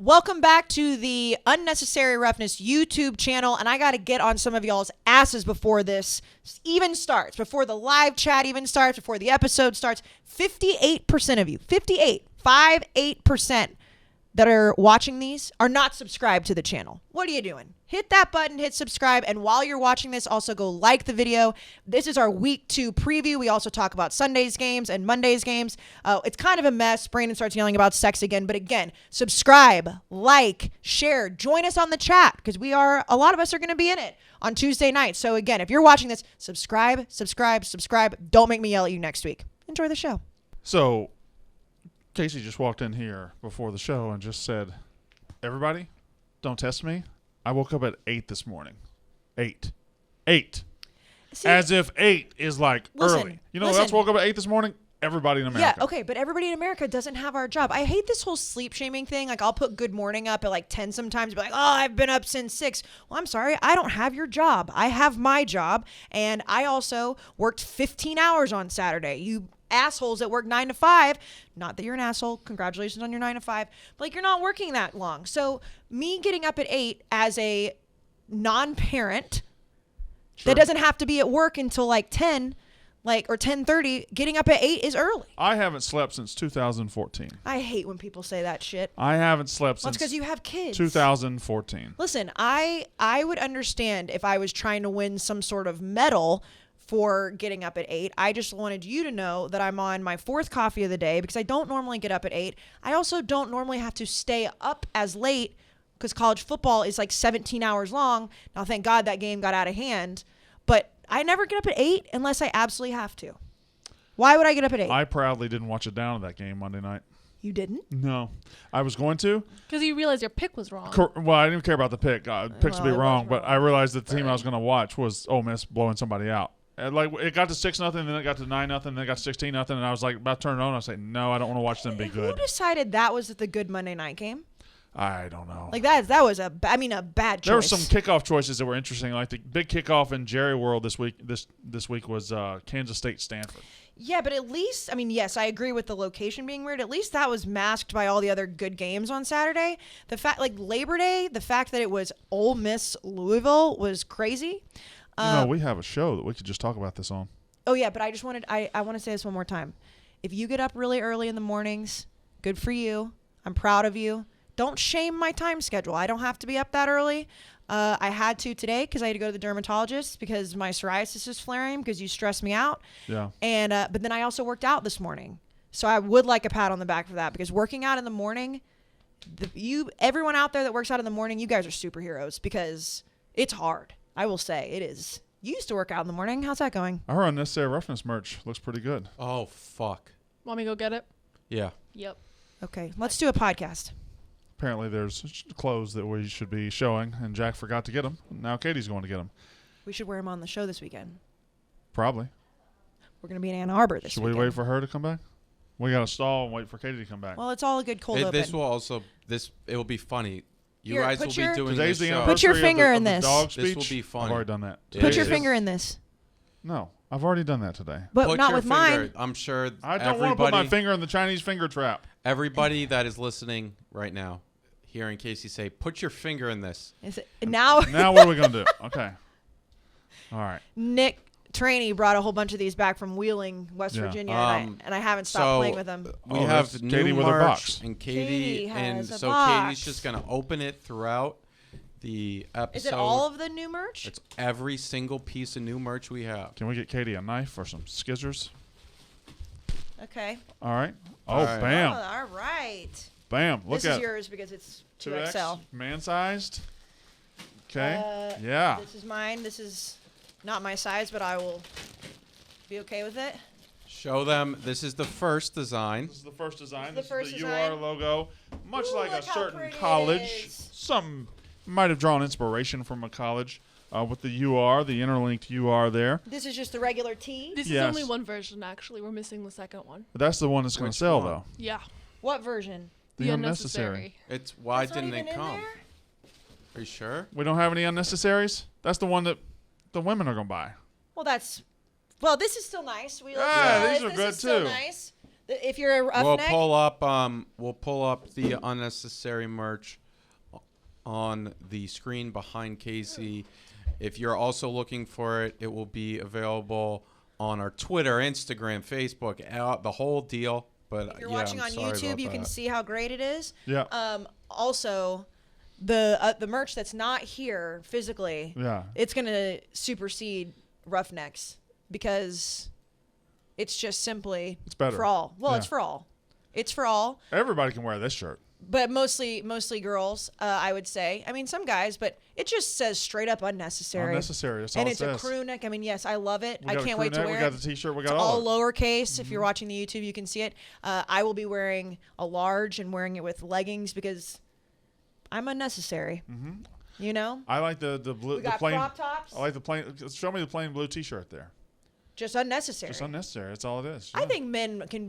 Welcome back to the Unnecessary Roughness YouTube channel, and I got to get on some of y'all's asses before this even starts, before the live chat even starts, before the episode starts. 58% of you, 58% that are watching these are not subscribed to the channel. What are you doing? Hit that button, hit subscribe, and while you're watching this, also go like the video. This is our week 2 preview. We also talk about Sunday's games and Monday's games. It's kind of a mess. Brandon starts yelling about sex again, but again, subscribe, like, share, join us on the chat, because a lot of us are going to be in it on Tuesday night. So again, if you're watching this, subscribe. Don't make me yell at you next week. Enjoy the show. So, Casey just walked in here before the show and just said, everybody, don't test me. I woke up at 8 this morning. 8. See, as if 8 is like early. You know who else woke up at 8 this morning? Everybody in America. Yeah, okay, but everybody in America doesn't have our job. I hate this whole sleep shaming thing. Like, I'll put good morning up at like 10 sometimes. Be like, oh, I've been up since 6. Well, I'm sorry. I don't have your job. I have my job. And I also worked 15 hours on Saturday. You assholes that work 9 to 5. Not that you're an asshole. Congratulations on your 9 to 5. But like, you're not working that long. So me getting up at 8 as a non-parent that doesn't have to be at work until like 10, or 10:30, getting up at 8 is early. I haven't slept since 2014. I hate when people say that shit. I haven't slept since because you have kids. 2014. Listen, I would understand if I was trying to win some sort of medal for getting up at 8. I just wanted you to know that I'm on my 4th coffee of the day because I don't normally get up at 8. I also don't normally have to stay up as late because college football is like 17 hours long. Now, thank God that game got out of hand. But I never get up at 8 unless I absolutely have to. Why would I get up at 8? I proudly didn't watch it down of that game Monday night. You didn't? No. I was going to. Because you realized your pick was wrong. Well, I didn't care about the pick. Picks would be wrong, but I realized that the team I was going to watch was Ole Miss blowing somebody out. And it got to 6-0, then it got to 9-0, then it got to 16-0, and I was like about to turn it on. I was like, no, I don't want to watch them be good. Who decided that was the good Monday night game? I don't know. Like that was a bad choice. There were some kickoff choices that were interesting. Like the big kickoff in Jerry World this week was Kansas State Stanford. Yeah, but at least, yes, I agree with the location being weird. At least that was masked by all the other good games on Saturday. The fact, like Labor Day, the fact that it was Ole Miss Louisville was crazy. We have a show that we could just talk about this on. Oh yeah, but I want to say this one more time. If you get up really early in the mornings, good for you. I'm proud of you. Don't shame my time schedule. I don't have to be up that early. I had to today because I had to go to the dermatologist because my psoriasis is flaring because you stressed me out. Yeah. And but then I also worked out this morning. So I would like a pat on the back for that because working out in the morning, everyone out there that works out in the morning, you guys are superheroes because it's hard. I will say it is. You used to work out in the morning. How's that going? Our Unnecessary Roughness merch looks pretty good. Oh, fuck. Want me to go get it? Yeah. Yep. Okay, let's do a podcast. Apparently there's clothes that we should be showing, and Jack forgot to get them. Now Katie's going to get them. We should wear them on the show this weekend. Probably. We're going to be in Ann Arbor this weekend. Should we wait for her to come back? We got to stall and wait for Katie to come back. Well, it's all a good cold open. This will also, it will be funny. You Here, guys will be doing today's this the show. Put your anniversary finger of in the this. dog speech. This will be funny. I've already done that. Put your finger in this. No, I've already done that today. But Put not your with finger, mine. I'm sure I don't want to put my finger in the Chinese finger trap. Everybody that is listening right now, hearing Casey say, put your finger in this. Is it, now Now what are we going to do? Okay. All right. Nick Trainey brought a whole bunch of these back from Wheeling, West Virginia, and I haven't stopped playing with them. We have new Katie with her merch, box. and Katie has a so box. Katie's just going to open it throughout the episode. Is it all of the new merch? It's every single piece of new merch we have. Can we get Katie a knife or some scissors? Okay. All right. Oh, All right. bam. Oh, all right. Bam. Look This at is it. yours because it's 2X, 2XL. man-sized. Okay. Yeah. This is mine. This is not my size, but I will be okay with it. Show them. This is the first design. This is the first design. This is the first UR design. logo. Much Ooh, like a look how certain pretty it college. is. Some might have drawn inspiration from a college with the UR, the interlinked UR there. This is just the regular tee. This Yes. is only one version, actually. We're missing the second one. But that's the one that's going to Which sell, one? though. Yeah. What version? The unnecessary. It's why That's not didn't even it in come? there? Are you sure? We don't have any unnecessaries? That's the one that the women are going to buy. Well, this is still nice. We Yeah, these are this good, is still too. nice. If you're a We'll roughneck, pull up the unnecessary merch on the screen behind Casey. If you're also looking for it, it will be available on our Twitter, Instagram, Facebook, the whole deal. But if you're watching on YouTube, you can see how great it is. Yeah. Also, the merch that's not here physically, it's gonna supersede Roughnecks because it's just simply it's better for all. Well, yeah. it's for all. It's for all. Everybody can wear this shirt. But mostly girls, I would say. I mean, some guys, but it just says straight up unnecessary. Unnecessary. That's all and it it's says. a crew neck. I mean, yes, I love it. We I got can't a wait to crew wear neck, it. We got the T-shirt. We got it's all all of it. lowercase. If you're watching the YouTube, you can see it. I will be wearing a large and wearing it with leggings because I'm unnecessary. Mm-hmm. You know? I like the blue. We got the plain, crop tops. I like the plain. Show me the plain blue T-shirt there. Just unnecessary. Just unnecessary. That's all it is. I Yeah. think men can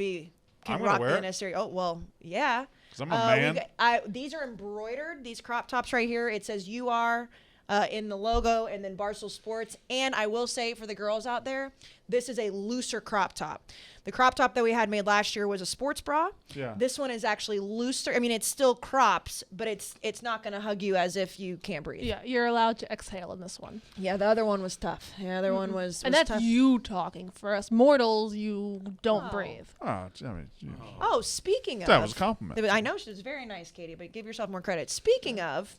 I'm gonna rock wear the it. unnecessary. Oh, well, yeah. Because I'm a man. These are embroidered. These crop tops right here. It says "You Are" in the logo, and then Barstool Sports. And I will say for the girls out there, this is a looser crop top. The crop top that we had made last year was a sports bra. Yeah. This one is actually looser. I mean, it's still crops, but it's not going to hug you as if you can't breathe. Yeah, you're allowed to exhale in this one. Yeah, the other one was tough. The other one was And that's tough. you talking. For us mortals, you don't Oh. breathe. Oh, I mean, Oh, speaking of. that was a compliment. I know she was very nice, Katie, but give yourself more credit. Speaking of,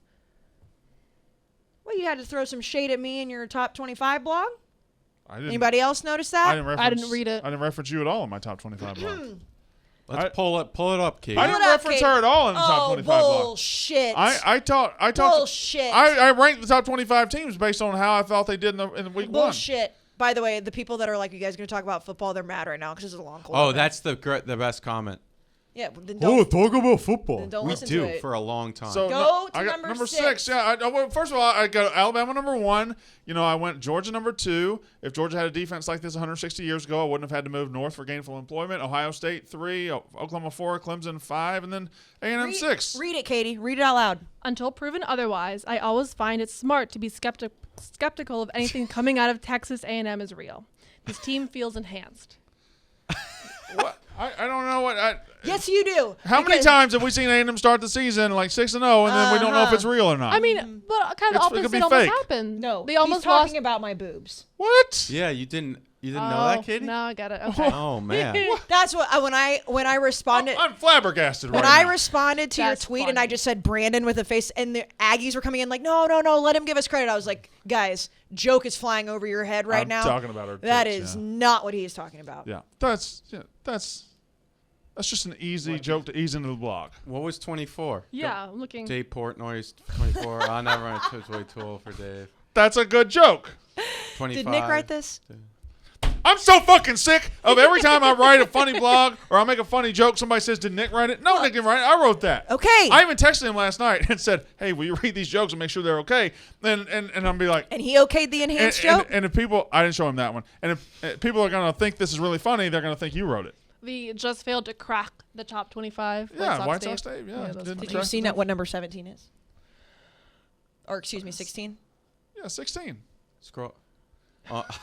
well, you had to throw some shade at me in your top 25 blog. Anybody else notice that? I didn't read it. I didn't reference you at all in my top 25 blog. Let's pull it up, Katie. I didn't reference her at all in the top 25 blog. Bullshit. I talked. Bullshit. I ranked the top 25 teams based on how I thought they did in week one. Bullshit. By the way, the people that are like, you guys going to talk about football, they're mad right now because it's a long cold. Oh, that's the best comment. Yeah, then don't, talk about football. then don't We listen do to it. for a long time. So Go to I got number six. six. Yeah. Well, first of all, I got Alabama number 1. You know, I went Georgia number 2. If Georgia had a defense like this 160 years ago, I wouldn't have had to move north for gainful employment. Ohio State 3, Oklahoma 4, Clemson 5, and then A&M 6. Read it, Katie. Read it out loud. Until proven otherwise, I always find it smart to be skeptical of anything coming out of Texas A&M is real. This team feels enhanced. What? I don't know what. Yes, you do. How many times have we seen A&M start the season like 6-0, and then we don't know if it's real or not? I mean, but kind of It could opposite be almost fake. happened. No, they almost he's talking lost. about my boobs. What? Yeah, you didn't know that, Katie? Now I get it. Okay. Oh man. That's what when I responded. I'm flabbergasted When right I now. responded to your That's tweet and I funny. just said Brandon with a face, and the Aggies were coming in like, no, let him give us credit. I was like, guys, joke is flying over your head right I'm now. talking about our That tits, is yeah. not what he is talking about. Yeah, that's just an easy joke to ease into the blog. What was 24? Yeah, I'm looking. Dave Portnoy's 24. I never run a way too old for Dave. That's a good joke. 25. Did Nick write this? I'm so fucking sick of every time I write a funny blog or I make a funny joke, somebody says, did Nick write it? No, Nick didn't write it. I wrote that. Okay. I even texted him last night and said, hey, will you read these jokes and make sure they're okay? And I'll be like, And he okayed the enhanced joke? and if people, I didn't show him that one. And if people are going to think this is really funny, they're going to think you wrote it. The just failed to crack the top 25. Yeah, White Dave. Sox Dave. Yeah. that's Didn't funny. Did you crack see the- what number 17 is? Or excuse me, 16? Yeah, 16. Scroll.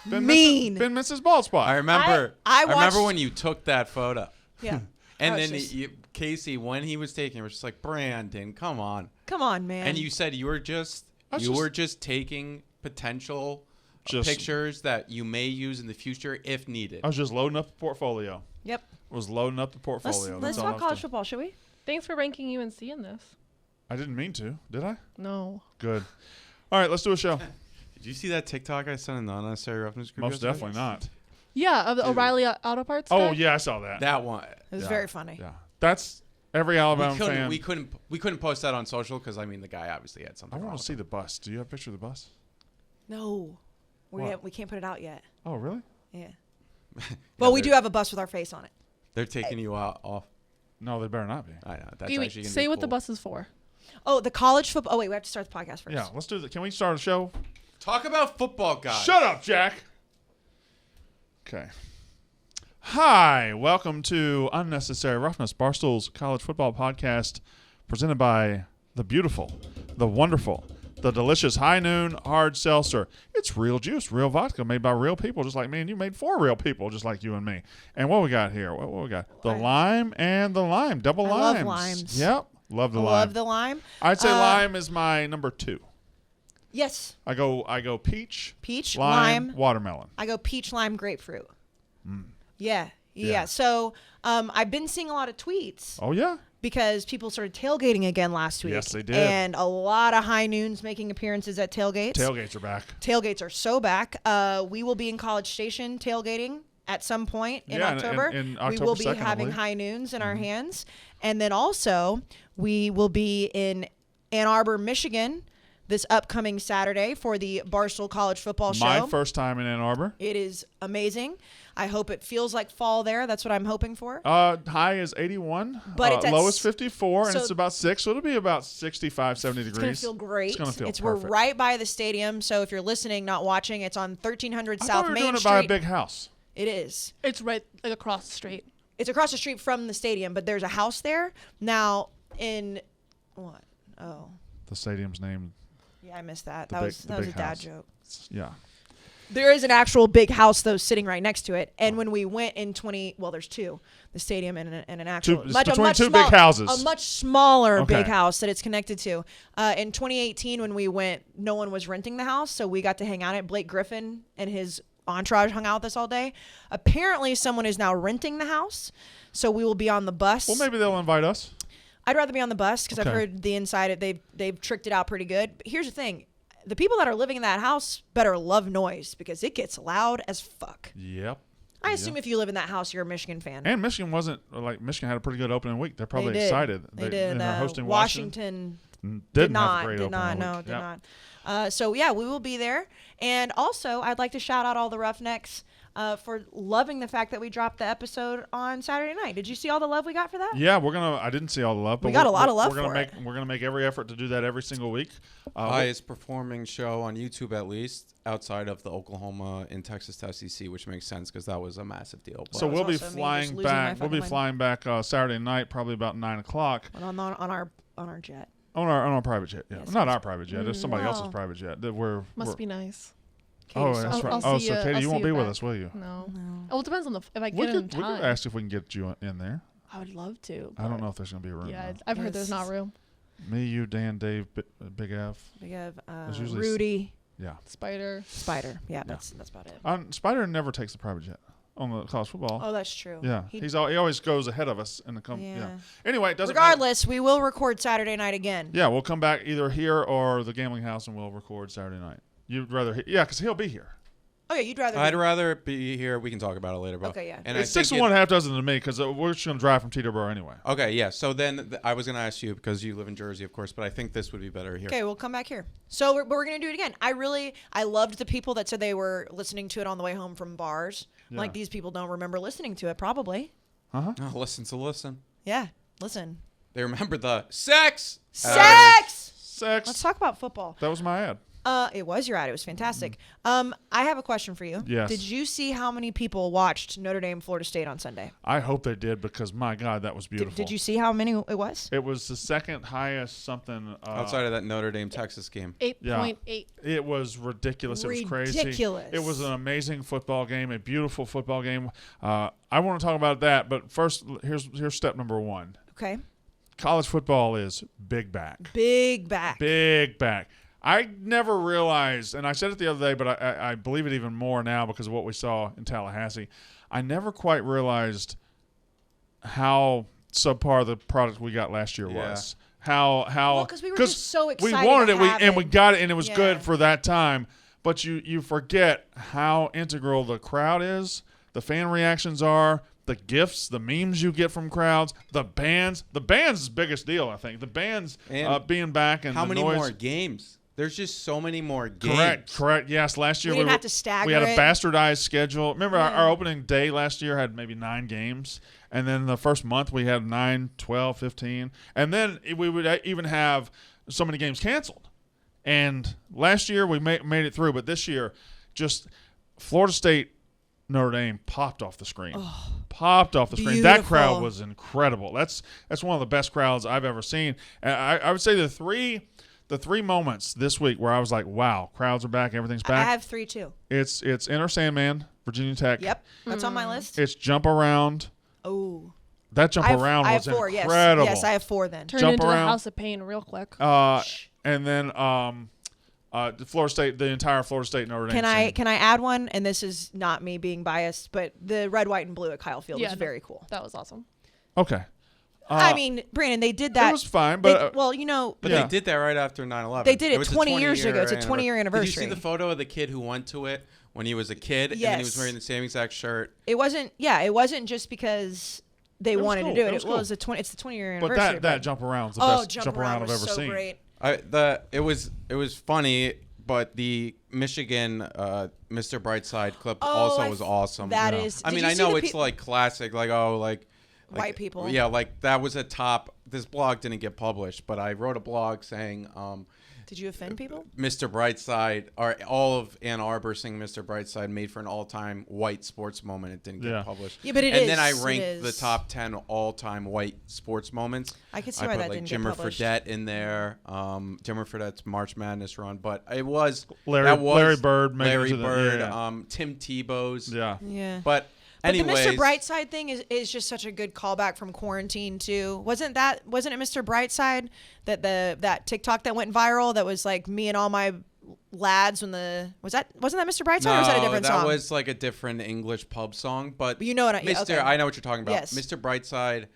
Mean. Ben Mrs. Bald Spot. I remember. I remember watched- when you took that photo. Yeah. And I was then just- Casey, when he was taking, it, was just like, Brandon, come on. Come on, man. And you said you were just taking potential pictures that you may use in the future if needed. I was just loading up the portfolio. Yep. Was loading up the portfolio. Let's That's all I talk was college doing. football, should we? Thanks for ranking UNC in this. I didn't mean to, did I? No. Good. All right, let's do a show. Did you see that TikTok I sent in the unnecessary roughness group? Most yesterday? definitely not. Yeah, of the O'Reilly Auto Parts. Oh guy? yeah, I saw that. That one. It was Yeah. very funny. Yeah, that's every Alabama fan. We couldn't post that on social because I mean the guy obviously had something. I wrong want to with see him. the bus. Do you have a picture of the bus? No. What? We can't put it out yet. Oh really? Yeah. Yeah, Well, we they're- do have a bus with our face on it. They're taking you out off. No, they better not be. I know. That's Wait, actually gonna say be what the cool. bus is for. Oh, the college football. Oh, wait, we have to start the podcast first. Yeah, let's do that. Can we start a show? Talk about football, guys. Shut up, Jack. Okay. Hi, welcome to Unnecessary Roughness, Barstool's college football podcast, presented by the beautiful, the wonderful, the delicious High Noon Hard Seltzer. It's real juice, real vodka made by real people just like me and you, made for real people just like you and me. And what we got here? What we got? The lime and the lime. Double limes. Love limes. Yep. Love the lime. Love the lime. I'd say lime is my number 2. Yes. I go peach, lime, watermelon. I go peach, lime, grapefruit. Yeah. Yeah. So I've been seeing a lot of tweets Oh yeah. because people started tailgating again last week. Yes, they did. And a lot of high noons making appearances at tailgates. Tailgates are back. Tailgates are so back. We will be in College Station tailgating at some point in October. In we will October be 2nd, I having believe. high noons in our hands. And then also we will be in Ann Arbor, Michigan this upcoming Saturday for the Barstool College Football Show. My first time in Ann Arbor. It is amazing. I hope it feels like fall there. That's what I'm hoping for. High is 81. But it's at low is 54, and so- it's about 6, so it'll be about 65, 70 degrees. It's going to feel great. It's going to feel We're perfect. right by the stadium, so if you're listening, not watching, it's on 1300 I South thought we were Main doing Street. it by a big house. It is. It's right like across the street. It's across the street from the stadium, but there's a house there. Now, in what? Oh, The stadium's named. yeah, I missed that. The That big- was the that was a big dad house. joke. Yeah. There is an actual big house though sitting right next to it. And when we went in there's two, the stadium and an actual It's between two big houses. a much smaller Okay. big house that it's connected to. In 2018 when we went, no one was renting the house, so we got to hang out at Blake Griffin and his entourage hung out with us all day. Apparently someone is now renting the house, so we will be on the bus. Well, maybe they'll invite us. I'd rather be on the bus because I've Okay. heard the inside. They've tricked it out pretty good. But here's the thing: the people that are living in that house better love noise because it gets loud as fuck. Yep. I assume if you live in that house, you're a Michigan fan. And Michigan Michigan had a pretty good opening week. They're probably They did. excited. They did. And they're hosting Washington Didn't have not. a great Did opening not. week. No, did Yep. not. So yeah, we will be there. And also, I'd like to shout out all the Roughnecks for loving the fact that we dropped the episode on Saturday night. Did you see all the love we got for that? Yeah, I didn't see all the love, but We got a lot of love We're gonna for make it. we're gonna make every effort to do that every single week. Highest performing show on YouTube, at least outside of the Oklahoma and Texas to SEC, which makes sense because that was a massive deal. But So we'll be also me just flying losing my back. We'll be fucking mind. flying back Saturday night, probably about 9:00 On our jet. on our private jet. Yeah, Yes, not yes. our private jet. It's somebody else's Wow. private jet. Must be nice. Oh, Katie, that's so- right. I'll Oh, see so you- Katie, I'll you see won't you be with back. us, will you? No. No. Oh, it depends on if I We get in could time. ask if we can get you in there. I would love to. I don't but know if there's gonna be a room. Yeah, though. I've heard there's not room. Me, you, Dan, Dave, Big F. We have There's usually Rudy, Yeah. Spider. Spider. Yeah, that's about it. Spider never takes the private jet on the college football. Oh, that's true. Yeah, He- he always goes ahead of us in the yeah. Yeah. Anyway, it doesn't matter. Regardless, we will record Saturday night again. Yeah, we'll come back either here or the gambling house, and we'll record Saturday night. You'd rather, yeah, because he'll be here. Oh yeah, you'd rather. I'd rather it be here. We can talk about it later. But Okay, yeah. And It's I 6 think to 1, half dozen to me because we're just gonna drive from Teterboro anyway. Okay, yeah. So then I was going to ask you because you live in Jersey, of course, but I think this would be better here. Okay, we'll come back here. So we're gonna do it again. I loved the people that said they were listening to it on the way home from bars. Yeah. Like these people don't remember listening to it, probably. Oh, listen to listen. Yeah, listen. They remember the sex. Sex. Sex. Let's talk about football. That was my ad. It was your ad. It was fantastic. I have a question for you. Yes. Did you see how many people watched Notre Dame Florida State on Sunday? I hope they did because my God, that was beautiful. Did you see how many it was? It was the second highest something. Outside of that Notre Dame Texas game. 8.8. It was ridiculous. It was crazy. Ridiculous. It was an amazing football game, a beautiful football game. I want to talk about that, but first, here's step number 1. Okay. College football is big back. Big back. Big back. I never realized, and I said it the other day, but I believe it even more now because of what we saw in Tallahassee. I never quite realized how subpar the product we got last year was. How Well, 'cause we were just so we excited wanted to it, have and we it. got it, and it was Yeah. good for that time. But you forget how integral the crowd is, the fan reactions are, the gifts, the memes you get from crowds, the bands. The band's the biggest deal, I think. The band's And being back and How the many noise. more games? There's just so many more games. Correct. Yes, last year We didn't have to stagger we had a it. bastardized schedule. Remember Yeah. our opening day last year had maybe 9 games, and then the first month we had 9, 12, 15, and then we would even have so many games canceled. And last year we made it through, but this year just Florida State Notre Dame popped off the screen. Popped off the screen. That crowd Beautiful. was incredible. That's one of the best crowds I've ever seen. And I would say the the 3 moments this week where I was like, wow, crowds are back, everything's I back. have 3 too. It's Enter Sandman, Virginia Tech. Yep, that's on my list. It's Jump Around. Oh, That Jump Around I was have 4. incredible. Yes, I have 4 then. Turn Jump into around. the House of Pain real quick. And then the Florida State, the entire Florida State Notre Dame. Can I add one? And this is not me being biased, but the red, white, and blue at Kyle Field was very cool. That was awesome. Okay. I mean, Brandon, they did that. It was fine, but well, you know, But Yeah. they did that right after 9/11. They did it was a 20 years ago. It's a 20-year 20-year Did you anniversary. see the photo of the kid who went to it when he was a kid, and then he was Yes. wearing the same exact shirt? it wasn't. Yeah, it wasn't just because they was wanted cool. to do It it. was It cool. was it's the 20-year but anniversary. that Jump Around's the oh, best jump Jump Around I've was ever so seen. great. It was funny, but the Michigan Mr. Brightside clip Oh, also was awesome. That Yeah. is. I did mean, you I see know the it's like classic, like White people. Yeah, like that was a top. This blog didn't get published, but I wrote a blog saying Did you offend people? Mr. Brightside, or all of Ann Arbor singing Mr. Brightside, made for an all-time white sports moment. It didn't Yeah. get published. Yeah, but it and then I is. It ranked the is. top 10 all-time white sports moments. I could see I why put that like didn't Jimmer get published. Fredette in there. Jimmer Fredette's March Madness run, but it was Larry Bird made it Larry to the- Bird, yeah. Tim Tebow's. Yeah. Yeah. But anyways, the Mr. Brightside thing is just such a good callback from quarantine too. Wasn't it Mr. Brightside that TikTok that went viral that was like me and all my lads when wasn't that Mr. Brightside or was that a different song? that was like a different English pub song. But You know what Mr. okay. I know what you're talking about. Yes. Mr. Brightside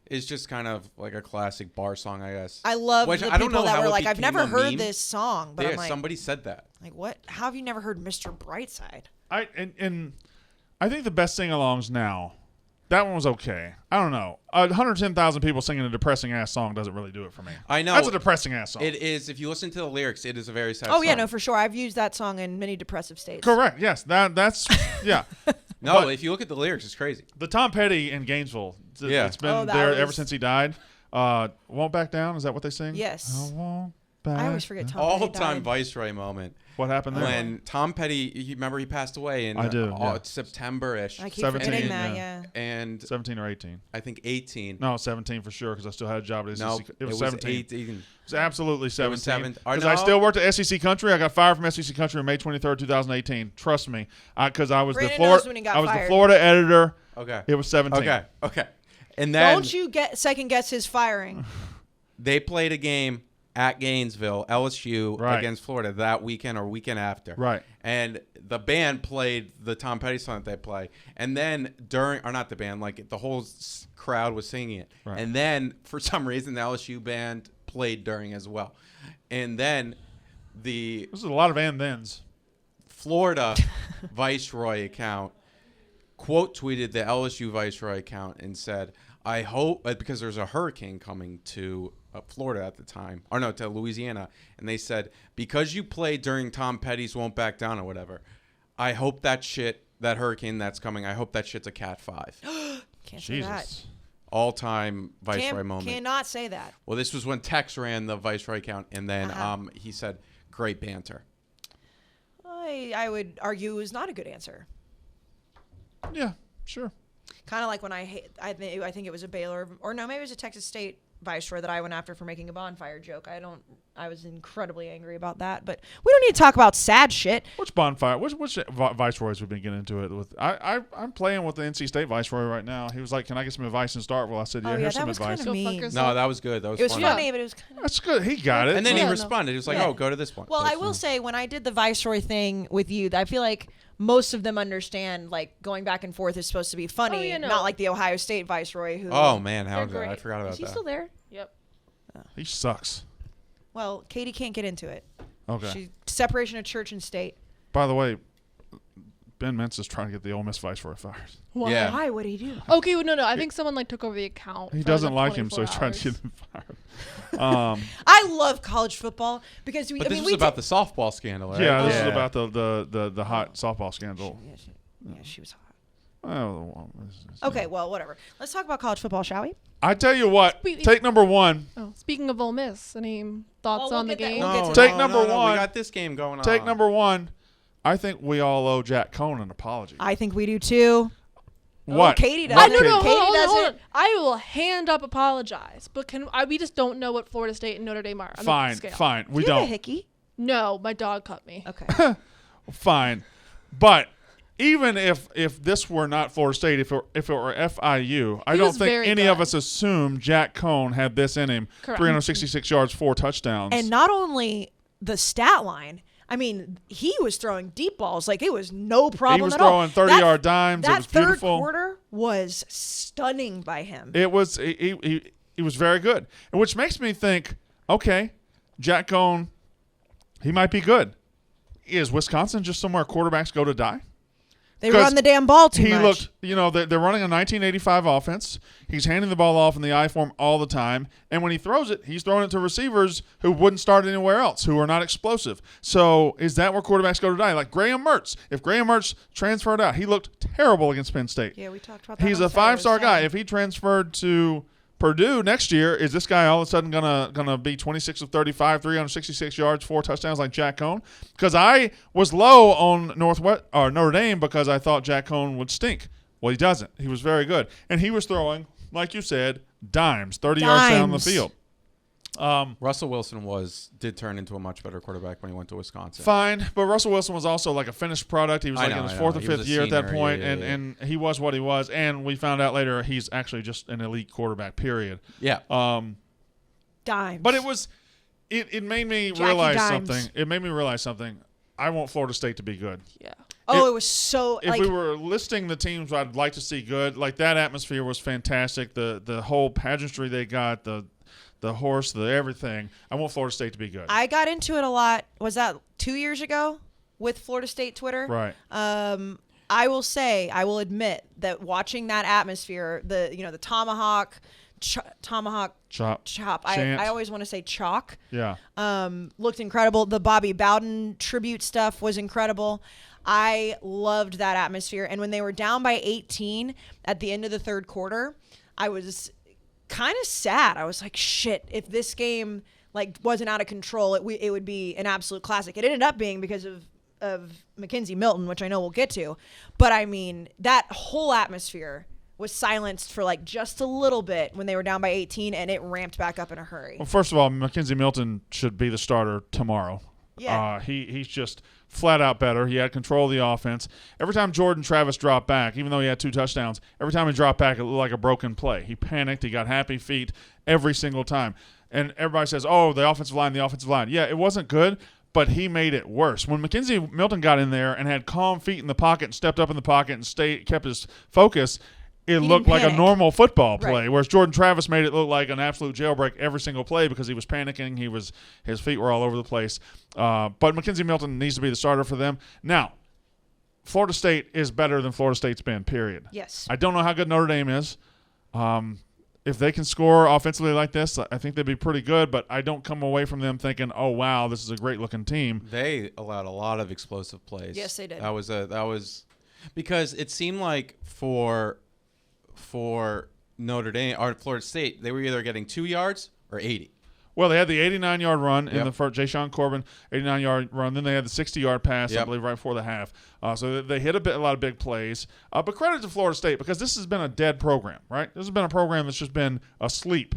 is just kind of like a classic bar song, I guess. I love Which the I don't people know that how were it like, I've became never a heard meme. this song, but Yeah, I'm like, somebody said that. like what? How have you never heard Mr. Brightside? And I think the best sing-alongs now, that one was okay. I don't know. 110,000 people singing a depressing ass song doesn't really do it for me. I know. That's a depressing ass song. It is. If you listen to the lyrics, it is a very sad Oh song. yeah, no, for sure. I've used that song in many depressive states. Correct. Yes. That's yeah. No, But- if you look at the lyrics, it's crazy. The Tom Petty in Gainesville. Yeah. It's been Oh, that there ever was- since he died. Won't back down. Is that what they sing? Yes. I won't back. I always forget Tom Petty All-time died. Viceroy moment. What happened there? When Tom Petty, remember he passed away in I do, yeah. September-ish. I keep 17, forgetting that. yeah. Yeah. And 17 or 18. I think 18. No, 17 for sure because I still had a job at SEC. No, it was 17. 18. It was absolutely 17. 7. Or Because I no. still worked at SEC Country. I got fired from SEC Country on May 23rd, 2018. Trust me, because I was Brandon the knows when he Florida. got I was fired. the Florida editor. Okay. It was 17. Okay. And then Don't you get second guess his firing? they played a game at Gainesville, LSU, Right. against Florida that weekend or weekend after. Right. And the band played the Tom Petty song that they play. And then not the band, like the whole crowd was singing it. Right. And then for some reason, the LSU band played during as well. And then the This is a lot of and thens. Florida Viceroy account quote tweeted the LSU Viceroy account and said, I hope, because there's a hurricane coming to Florida at the time, or no, to Louisiana, and they said, because you played during Tom Petty's Won't Back Down or whatever, I hope that hurricane that's coming, I hope that shit's a Cat 5. Can't say that. Jesus. All-time Viceroy moment. Cannot say that. Well, this was when Tex ran the Viceroy account, and then he said, great banter. I would argue it was not a good answer. Yeah, sure. Kind of like when I think it was a Baylor or no, maybe it was a Texas State Viceroy that I went after for making a bonfire joke. I was incredibly angry about that. But we don't need to talk about sad shit. Which bonfire? Which viceroys we've been getting into it with? I'm playing with the NC State viceroy right now. He was like, "Can I get some advice in Starkville?" I said, "Yeah, Oh, yeah, here's that some was advice." kind of Go fuck mean. yourself. No, that was good. That was It was funny. funny, but it was kind of. That's good. He got it. And then Yeah, he no. responded. He was like, Yeah. oh, go to this one. Well, I will say when I did the Viceroy thing with you, I feel like most of them understand like going back and forth is supposed to be funny, Oh, yeah, no. not like the Ohio State Viceroy who. Oh, man. How They're did I great. forgot about Is he that. still there? Yep. He sucks. Well, Katie can't get into it. Okay. Separation of church and state. By the way, Ben Mintz is trying to get the Ole Miss viceroy fired. Why? Yeah. Why would he do? Okay, well, no. I think someone like took over the account. He for, doesn't like, like him, so he's 24 trying to hours. get him fired. I love college football because But this was about the softball scandal, right? Yeah, this is about the hot softball scandal. Yeah, she was hot. Oh, Okay, well, whatever. Let's talk about college football, shall we? I tell you what. Take number one. Oh, speaking of Ole Miss, any thoughts we'll on the get that- game? we'll get to Take that. number one. We got this game going on. Take number one. I think we all owe Jack Coan an apology. I think we do too. What? Oh, Katie does What, it. Katie? No, Katie hold on, does hold it. on. I will hand up apologize, but we just don't know what Florida State and Notre Dame are. On Fine, the scale. fine. We Do you have a don't. hickey? No, my dog cut me. Okay. Fine. But even if this were not Florida State, if it were FIU, I He don't was think very any of good. us assumed Jack Coan had this in him. Correct. 366 yards, 4 touchdowns. And not only the stat line, I mean, he was throwing deep balls like it was no problem he was at all. throwing 30-yard dimes. It That was third beautiful. quarter was stunning by him. It was he was very good, and which makes me think, okay, Jack Coan, he might be good. Is Wisconsin just somewhere quarterbacks go to die? They run the damn ball too He much. looked, they're running a 1985 offense. He's handing the ball off in the I form all the time. And when he throws it, he's throwing it to receivers who wouldn't start anywhere else, who are not explosive. So is that where quarterbacks go to die? Like Graham Mertz. If Graham Mertz transferred out, he looked terrible against Penn State. Yeah, we talked about that. He's on a Saturday. It was 5-star guy. sad. If he transferred to Purdue next year, is this guy all of a sudden gonna be 26 of 35, 366 yards, 4 touchdowns like Jack Coan? Because I was low on Notre Dame because I thought Jack Coan would stink. Well, he doesn't. He was very good, and he was throwing, like you said, dimes, 30 yards down the Dimes. field. Russell Wilson did turn into a much better quarterback when he went to Wisconsin. Fine, but Russell Wilson was also like a finished product. He was I like know, in his I 4th know. or He was 5th a year at that senior, point, yeah. and he was what he was. And we found out later he's actually just an elite quarterback, period. Yeah. Dimes. But it made me Jackie realize Dimes. something. It made me realize something. I want Florida State to be good. Yeah. it was so If like we were listing the teams I'd like to see good, like that atmosphere was fantastic. The whole pageantry they got, the horse, the everything. I want Florida State to be good. I got into it a lot. Was that 2 years ago with Florida State Twitter? Right. I will admit that watching that atmosphere, the tomahawk Chop. chop. Chant. I always want to say chalk. Yeah. Looked incredible. The Bobby Bowden tribute stuff was incredible. I loved that atmosphere. And when they were down by 18 at the end of the third quarter, I was kind of sad. I was like, shit, if this game wasn't out of control, it would be an absolute classic. It ended up being because of Mackenzie Milton, which I know we'll get to. But I mean, that whole atmosphere was silenced for just a little bit when they were down by 18, and it ramped back up in a hurry. Well, first of all, Mackenzie Milton should be the starter tomorrow. Yeah. He's just flat out better. He had control of the offense. Every time Jordan Travis dropped back, even though he had 2 touchdowns, every time he dropped back, it looked like a broken play. He panicked. He got happy feet every single time. And everybody says, oh, the offensive line. Yeah, it wasn't good, but he made it worse. When Mackenzie Milton got in there and had calm feet in the pocket and stepped up in the pocket and kept his focus, it He looked didn't like a panic. normal football play, Right. whereas Jordan Travis made it look like an absolute jailbreak every single play because he was panicking. His feet were all over the place. But Mackenzie Milton needs to be the starter for them. Now, Florida State is better than Florida State's been, period. Yes. I don't know how good Notre Dame is. If they can score offensively like this, I think they'd be pretty good, but I don't come away from them thinking, oh, wow, this is a great-looking team. They allowed a lot of explosive plays. Yes, they did. That was because it seemed like for Notre Dame or Florida State, they were either getting 2 yards or 80. Well, they had the 89-yard run in Yep. the first, Ja'Shawn Corbin, 89-yard run. Then they had the 60-yard pass, I Yep. believe, right before the half. So they hit a lot of big plays. But credit to Florida State because this has been a dead program, right? This has been a program that's just been asleep.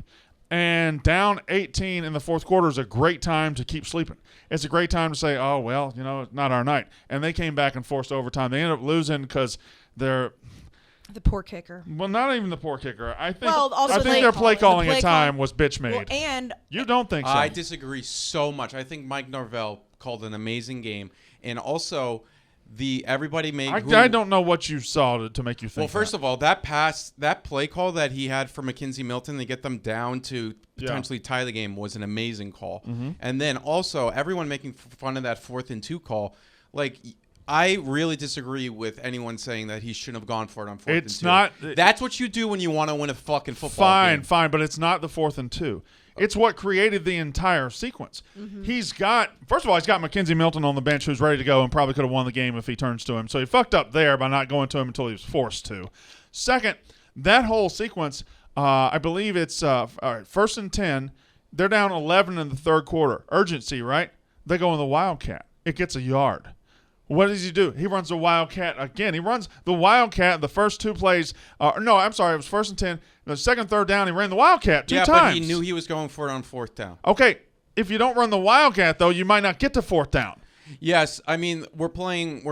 And down 18 in the fourth quarter is a great time to keep sleeping. It's a great time to say, oh, well, it's not our night. And they came back and forced overtime. They ended up losing because they're – The poor kicker. well, not even the poor kicker. I think Well, also I think play their play calling. calling The at play time call- was bitch made. Well, and You don't think so? I disagree so much. I think Mike Norvell called an amazing game, and also everybody made. I don't know what you saw to make you think. Well, first of all, that play call that he had for Mackenzie Milton to get them down to potentially tie the game was an amazing call. Mm-hmm. And then also everyone making fun of that 4th and 2 call, I really disagree with anyone saying that he shouldn't have gone for it on 4th and 2. It's not- That's what you do when you want to win a fucking football game. Fine, but it's not the 4th and 2. It's what created the entire sequence. He's got Mackenzie Milton on the bench who's ready to go and probably could have won the game if he turns to him. So he fucked up there by not going to him until he was forced to. Second, that whole sequence, I believe it's all right, 1st and 10. They're down 11 in the third quarter. Urgency, right? They go in the Wildcat. It gets a yard. What does he do? He runs the Wildcat again. He runs the Wildcat the first 2 plays. No, I'm sorry. It was 1st and 10. The second, third down, he ran the Wildcat 2 times. Yeah, but he knew he was going for it on 4th down. Okay, if you don't run the Wildcat, though, you might not get to 4th down. Yes, I mean, we're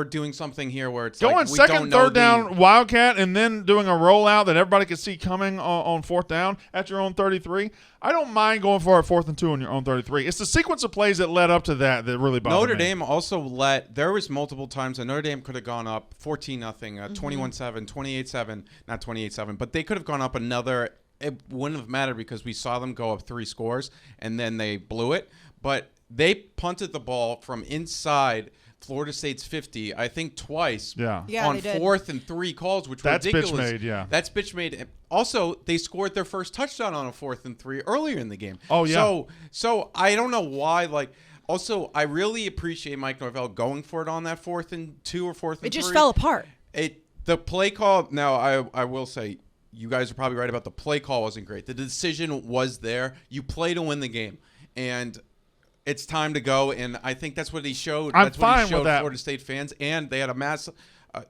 doing something here where it's Going like we second, don't know third down, Wildcat, and then doing a rollout that everybody can see coming on 4th down at your own 33. I don't mind going for a 4th and 2 on your own 33. It's the sequence of plays that led up to that really bothered Notre me. Dame also there was multiple times that Notre Dame could have gone up 14-0, 21-7, 28-7, not 28-7, but they could have gone up another. It wouldn't have mattered because we saw them go up 3 scores, and then they blew it. But they punted the ball from inside Florida State's 50, I think twice. Yeah, on they did. 4th and 3 calls, which were That's ridiculous. bitch made, yeah. That's bitch made. Also, they scored their first touchdown on a 4th and 3 earlier in the game. Oh, yeah. So I don't know why. Also, I really appreciate Mike Norvell going for it on that 4th and 2 or 4th and 3. It just fell apart. The play call. Now, I will say, you guys are probably right about the play call wasn't great. The decision was there. You play to win the game, and it's time to go, and I think that's what he showed. That's what he showed Florida State fans, and they had a massive.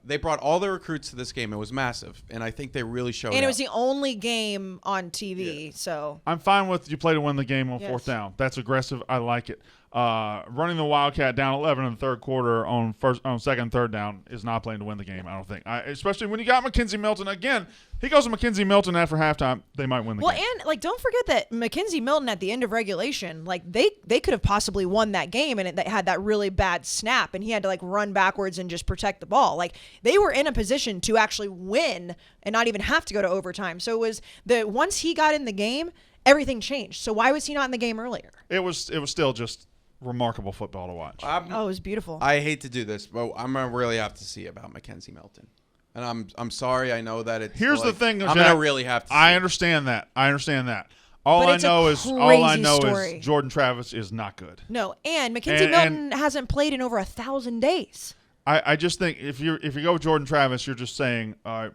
They brought all their recruits to this game. It was massive, and I think they really showed. And it out. was the only game on TV, so I'm fine with you play to win the game on Yes. 4th down. That's aggressive. I like it. Running the Wildcat down 11 in the third quarter on second, third down is not playing to win the game. I don't think, especially when you got McKenzie Milton again. He goes to McKenzie Milton after halftime. They might win the game. Well, and don't forget that McKenzie Milton at the end of regulation, they could have possibly won that game, and they had that really bad snap, and he had to run backwards and just protect the ball. They were in a position to actually win and not even have to go to overtime. So it was once he got in the game, everything changed. So why was he not in the game earlier? It was still just remarkable football to watch. It was beautiful. I hate to do this, but I'm gonna really have to see about McKenzie Milton. And I'm sorry. I know that it's. Here's the thing, I'm Jack, gonna really have to. I understand that. All But I it's a know is crazy Jordan Travis is not good. No, and McKenzie Milton hasn't played in over 1,000 days. I just think if you go with Jordan Travis, you're just saying, all right,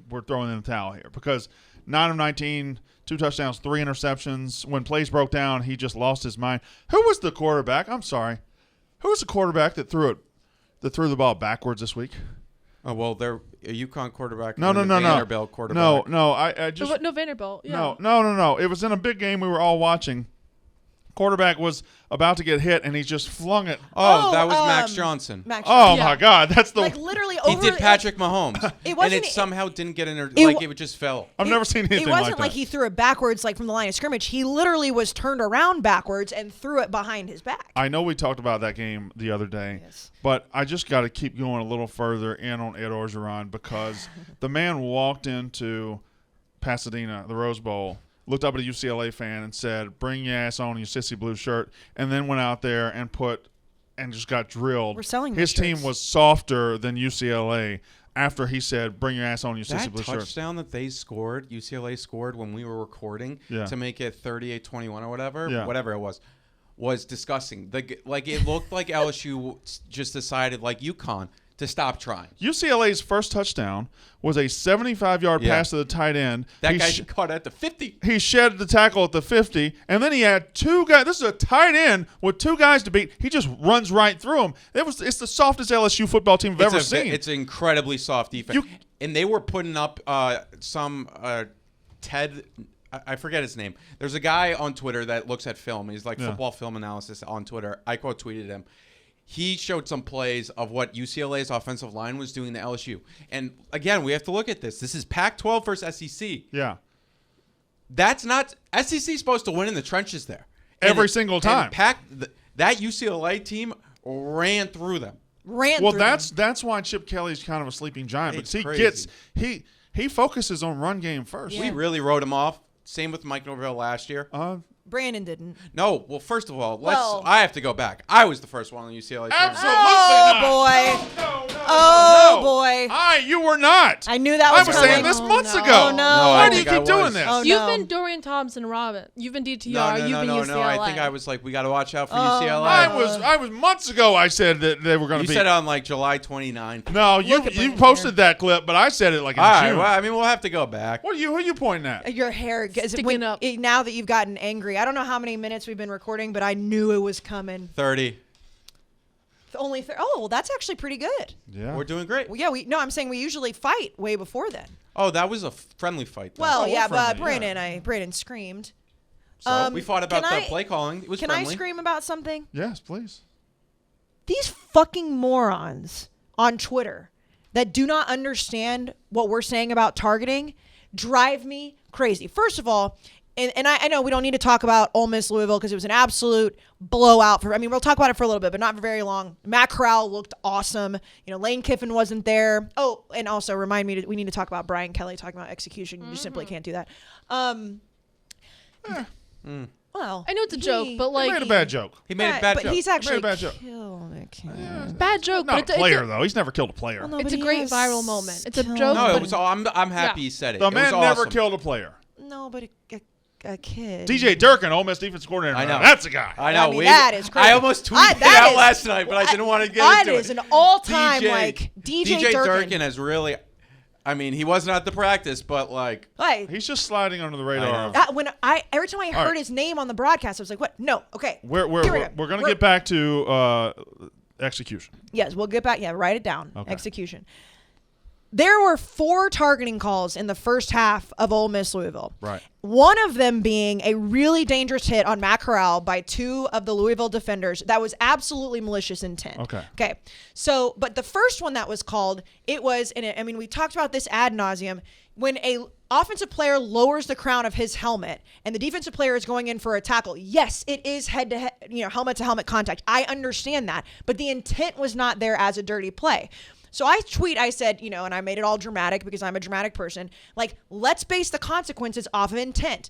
we're throwing in the towel here, because 9 of 19, 2 touchdowns, 3 interceptions. When plays broke down, he just lost his mind. Who was the quarterback? I'm sorry. Who was the quarterback that threw the ball backwards this week? Oh well, they're a UConn quarterback. No. Vanderbilt quarterback. No. I just No, Vanderbilt. Yeah. No. It was in a big game we were all watching. Quarterback was about to get hit, and he just flung it. Oh, that was Max Johnson. Max Oh Johnson. my God, that's the. Literally He over. did Patrick Mahomes, It and wasn't- it somehow didn't get in. It just fell. I've never seen anything It wasn't like that. he threw it backwards from the line of scrimmage. He literally was turned around backwards and threw it behind his back. I know we talked about that game the other day, Yes. but I just got to keep going a little further in on Ed Orgeron, because the man walked into Pasadena, the Rose Bowl, looked up at a UCLA fan and said, "Bring your ass on, your sissy blue shirt," and then went out there and just got drilled. We're selling His those team shirts. was softer than UCLA after he said, "Bring your ass on, your sissy That blue shirt." touchdown that UCLA scored when we were recording Yeah. to make it 38-21 or whatever, Yeah. whatever it was disgusting. It looked like LSU just decided, like UConn, to stop trying. UCLA's first touchdown was a 75-yard Yeah. pass to the tight end. That He guy sh- caught at the 50. He shed the tackle at the 50, and then he had 2 guys. This is a tight end with 2 guys to beat. He just runs right through them. It's the softest LSU football team I've ever seen. It's an incredibly soft defense. And they were putting up some Ted. I forget his name. There's a guy on Twitter that looks at film. He's like football film analysis on Twitter. I quote tweeted him. He showed some plays of what UCLA's offensive line was doing to LSU. And again, we have to look at this. This is Pac-12 versus SEC. Yeah. That's not SEC supposed to win in the trenches there. Every single time. That UCLA team ran through them. Through That's why Chip Kelly's kind of a sleeping giant. It's Because crazy. he focuses on run game first. We really wrote him off. Same with Mike Norvell last year. Brandon didn't. No, well, first of all, Well- I have to go back. I was the first one on UCLA. Absolutely Oh, not. boy. No, Oh, boy. You were not. I knew that I was was coming. saying this Oh, months no. ago. Oh, no. Why I do you think I keep doing was. this? Oh, You've no. been Dorian Thompson, Robin. You've been DTR. You've been UCLA. No. I think I was like, we got to watch out for Oh, UCLA. I was months ago. I said that they were going You to be. said it on like July 29th. No, you Look at Brandon posted that clip, but I said it like in All right, June. well, I mean, we'll have to go back. Who are you pointing at? Your hair gets Sticking up. now that you've gotten angry. I don't know how many minutes we've been recording, but I knew it was coming. 30. Oh, well, that's actually pretty good. Yeah. We're doing great. Well, yeah, I'm saying we usually fight way before then. Oh, that was a friendly fight, though. Well, we're yeah, but friendly, Brandon screamed. So we fought about can the I- play calling. It was Can friendly. I scream about something? Yes, please. These fucking morons on Twitter that do not understand what we're saying about targeting drive me crazy. First of all, and I know we don't need to talk about Ole Miss Louisville because it was an absolute blowout. We'll talk about it for a little bit, but not for very long. Matt Corral looked awesome. Lane Kiffin wasn't there. Oh, and also remind me, we need to talk about Brian Kelly talking about execution. You just simply can't do that. Well, I know it's a joke, but He like made a bad joke. He made a bad but joke. he's actually bad joke. killed a kid. bad joke, Not but a player, though. He's never killed a player. Well, no, It's but a he great has viral moment. It's a killed- joke, no, but it was. I'm happy Yeah. he said it. The It man was never awesome. killed a player. No, but a kid. DJ Durkin, Ole Miss defense coordinator. I know. That's a guy. I know. I mean, that is crazy. I almost tweeted that out is- last night, but I didn't want to get That into it. is an all-time, DJ Durkin has really. I mean, he wasn't at the practice, but like. Like, He's just sliding under the radar. every time I heard right. his name on the broadcast, I was like, "What? No, okay." We're Here we go. going to get back to execution. Yes, we'll get back. Yeah, write it down. Okay. Execution. There were 4 targeting calls in the first half of Ole Miss Louisville. Right. One of them being a really dangerous hit on Matt Corral by 2 of the Louisville defenders that was absolutely malicious intent. Okay. So, but the first one that was called, it was, and we talked about this ad nauseum, when a offensive player lowers the crown of his helmet and the defensive player is going in for a tackle, yes, it is head-to-head, helmet-to-helmet contact. I understand that, but the intent was not there as a dirty play. So I said, and I made it all dramatic because I'm a dramatic person, like, let's base the consequences off of intent.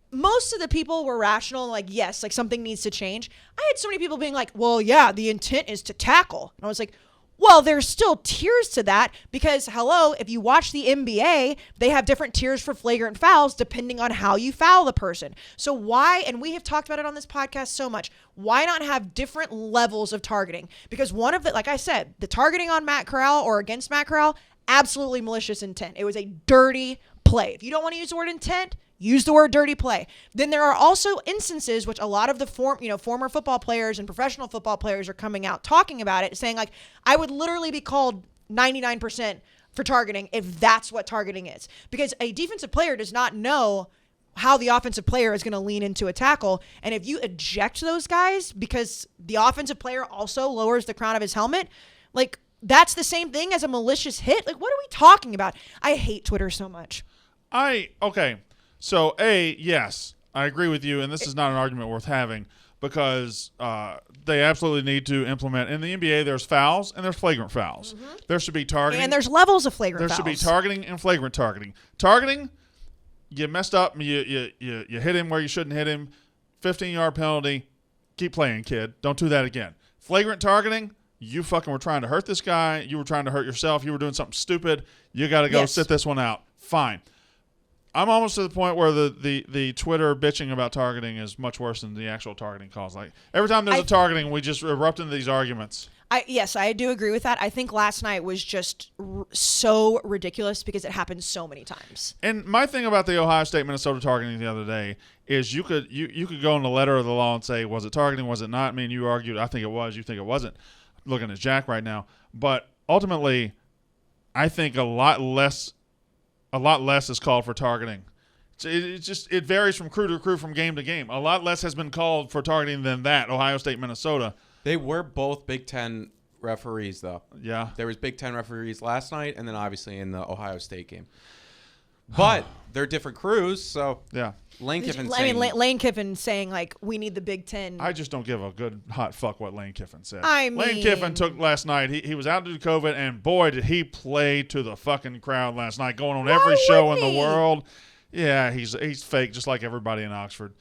Most of the people were rational and like, yes, like something needs to change. I had so many people being like, well, yeah, the intent is to tackle. And I was like, well, there's still tiers to that because, hello, if you watch the NBA, they have different tiers for flagrant fouls depending on how you foul the person. So why, and we have talked about it on this podcast so much, why not have different levels of targeting? Because one of the, like I said, the targeting on Matt Corral or against Matt Corral, absolutely malicious intent. It was a dirty play. If you don't want to use the word intent, use the word dirty play. Then there are also instances which a lot of the former football players and professional football players are coming out talking about it, saying like, I would literally be called 99% for targeting if that's what targeting is. Because a defensive player does not know how the offensive player is going to lean into a tackle. And if you eject those guys because the offensive player also lowers the crown of his helmet, like that's the same thing as a malicious hit. Like, what are we talking about? I hate Twitter so much. Okay. So, yes, I agree with you, and this is not an argument worth having because they absolutely need to implement. In the NBA, there's fouls and there's flagrant fouls. Mm-hmm. There should be targeting. And there's levels of flagrant fouls. There should be targeting and flagrant targeting. Targeting, you messed up, you hit him where you shouldn't hit him, 15-yard penalty, keep playing, kid. Don't do that again. Flagrant targeting, you fucking were trying to hurt this guy. You were trying to hurt yourself. You were doing something stupid. You got to go sit this one out. Fine. I'm almost to the point where the Twitter bitching about targeting is much worse than the actual targeting calls. Like every time there's a targeting, we just erupt into these arguments. Yes, I do agree with that. I think last night was just so ridiculous because it happened so many times. And my thing about the Ohio State Minnesota targeting the other day is you could go in the letter of the law and say, was it targeting, was it not? I mean, you argued, I think it was, you think it wasn't. I'm looking at Jack right now, but ultimately, I think a lot less is called for targeting. It varies from crew to crew, from game to game. A lot less has been called for targeting than that. Ohio State, Minnesota. They were both Big Ten referees, though. Yeah. There was Big Ten referees last night, and then obviously in the Ohio State game. But they're different crews, so yeah. Lane Kiffin. Lane Kiffin saying like we need the Big Ten. I just don't give a good hot fuck what Lane Kiffin said. I mean, Lane Kiffin took last night. He was out due to COVID, and boy did he play to the fucking crowd last night, going on every show in the world. Yeah, he's fake, just like everybody in Oxford.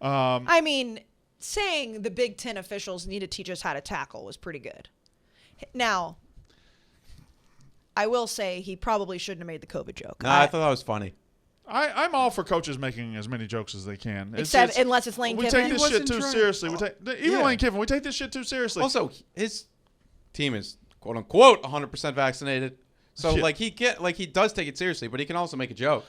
I mean, saying the Big Ten officials need to teach us how to tackle was pretty good. Now, I will say he probably shouldn't have made the COVID joke. No, I thought that was funny. I'm all for coaches making as many jokes as they can. Unless it's Lane Kiffin. We take this shit too seriously. Lane Kiffin, we take this shit too seriously. Also, his team is quote unquote 100% vaccinated. So he does take it seriously, but he can also make a joke.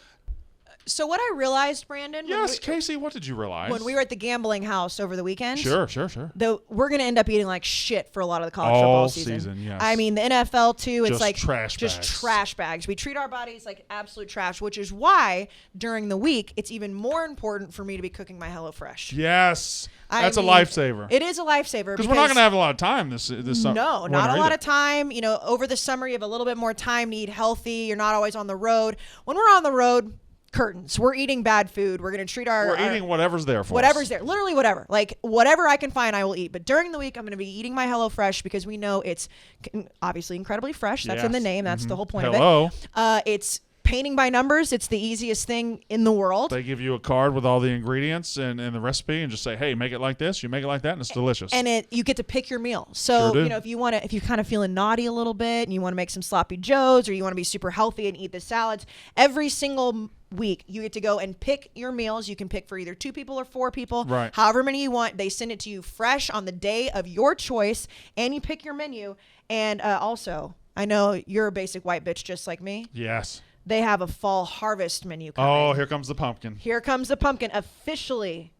So what I realized, Brandon, Yes, Casey, what did you realize? when we were at the gambling house over the weekend, Sure. though we're going to end up eating like shit for a lot of the college All football season. yes. I mean, the NFL too, it's Just like trash just bags. trash bags. We treat our bodies like absolute trash, which is why during the week it's even more important for me to be cooking my HelloFresh. Yes. I That's mean, a lifesaver. It is a lifever Because we're not going to have a lot of time this summer. No, not a lot of time. You know, over the summer you have a little bit more time to eat healthy. You're not always on the road. When we're on the road, curtains. We're eating bad food. We're going to treat our... We're eating whatever's there for whatever's us. there. Literally whatever. Like, whatever I can find, I will eat. But during the week, I'm going to be eating my HelloFresh because we know it's obviously incredibly fresh. That's in the Yes. name. That's the whole point Hello. of it. It's painting by numbers. It's the easiest thing in the world. They give you a card with all the ingredients and the recipe and just say, hey, make it like this. You make it like that, and it's delicious. And you get to pick your meal. So, Sure do. you know, if you're kind of feeling naughty a little bit and you want to make some sloppy joes or you want to be super healthy and eat the salads, every single week you get to go and pick your meals. You can pick for either 2 people or 4 people, Right. however many you want. They send it to you fresh on the day of your choice, and you pick your menu. And also, I know you're a basic white bitch just like me. Yes. They have a fall harvest menu coming. Oh, here comes the pumpkin. Here comes the pumpkin. Officially,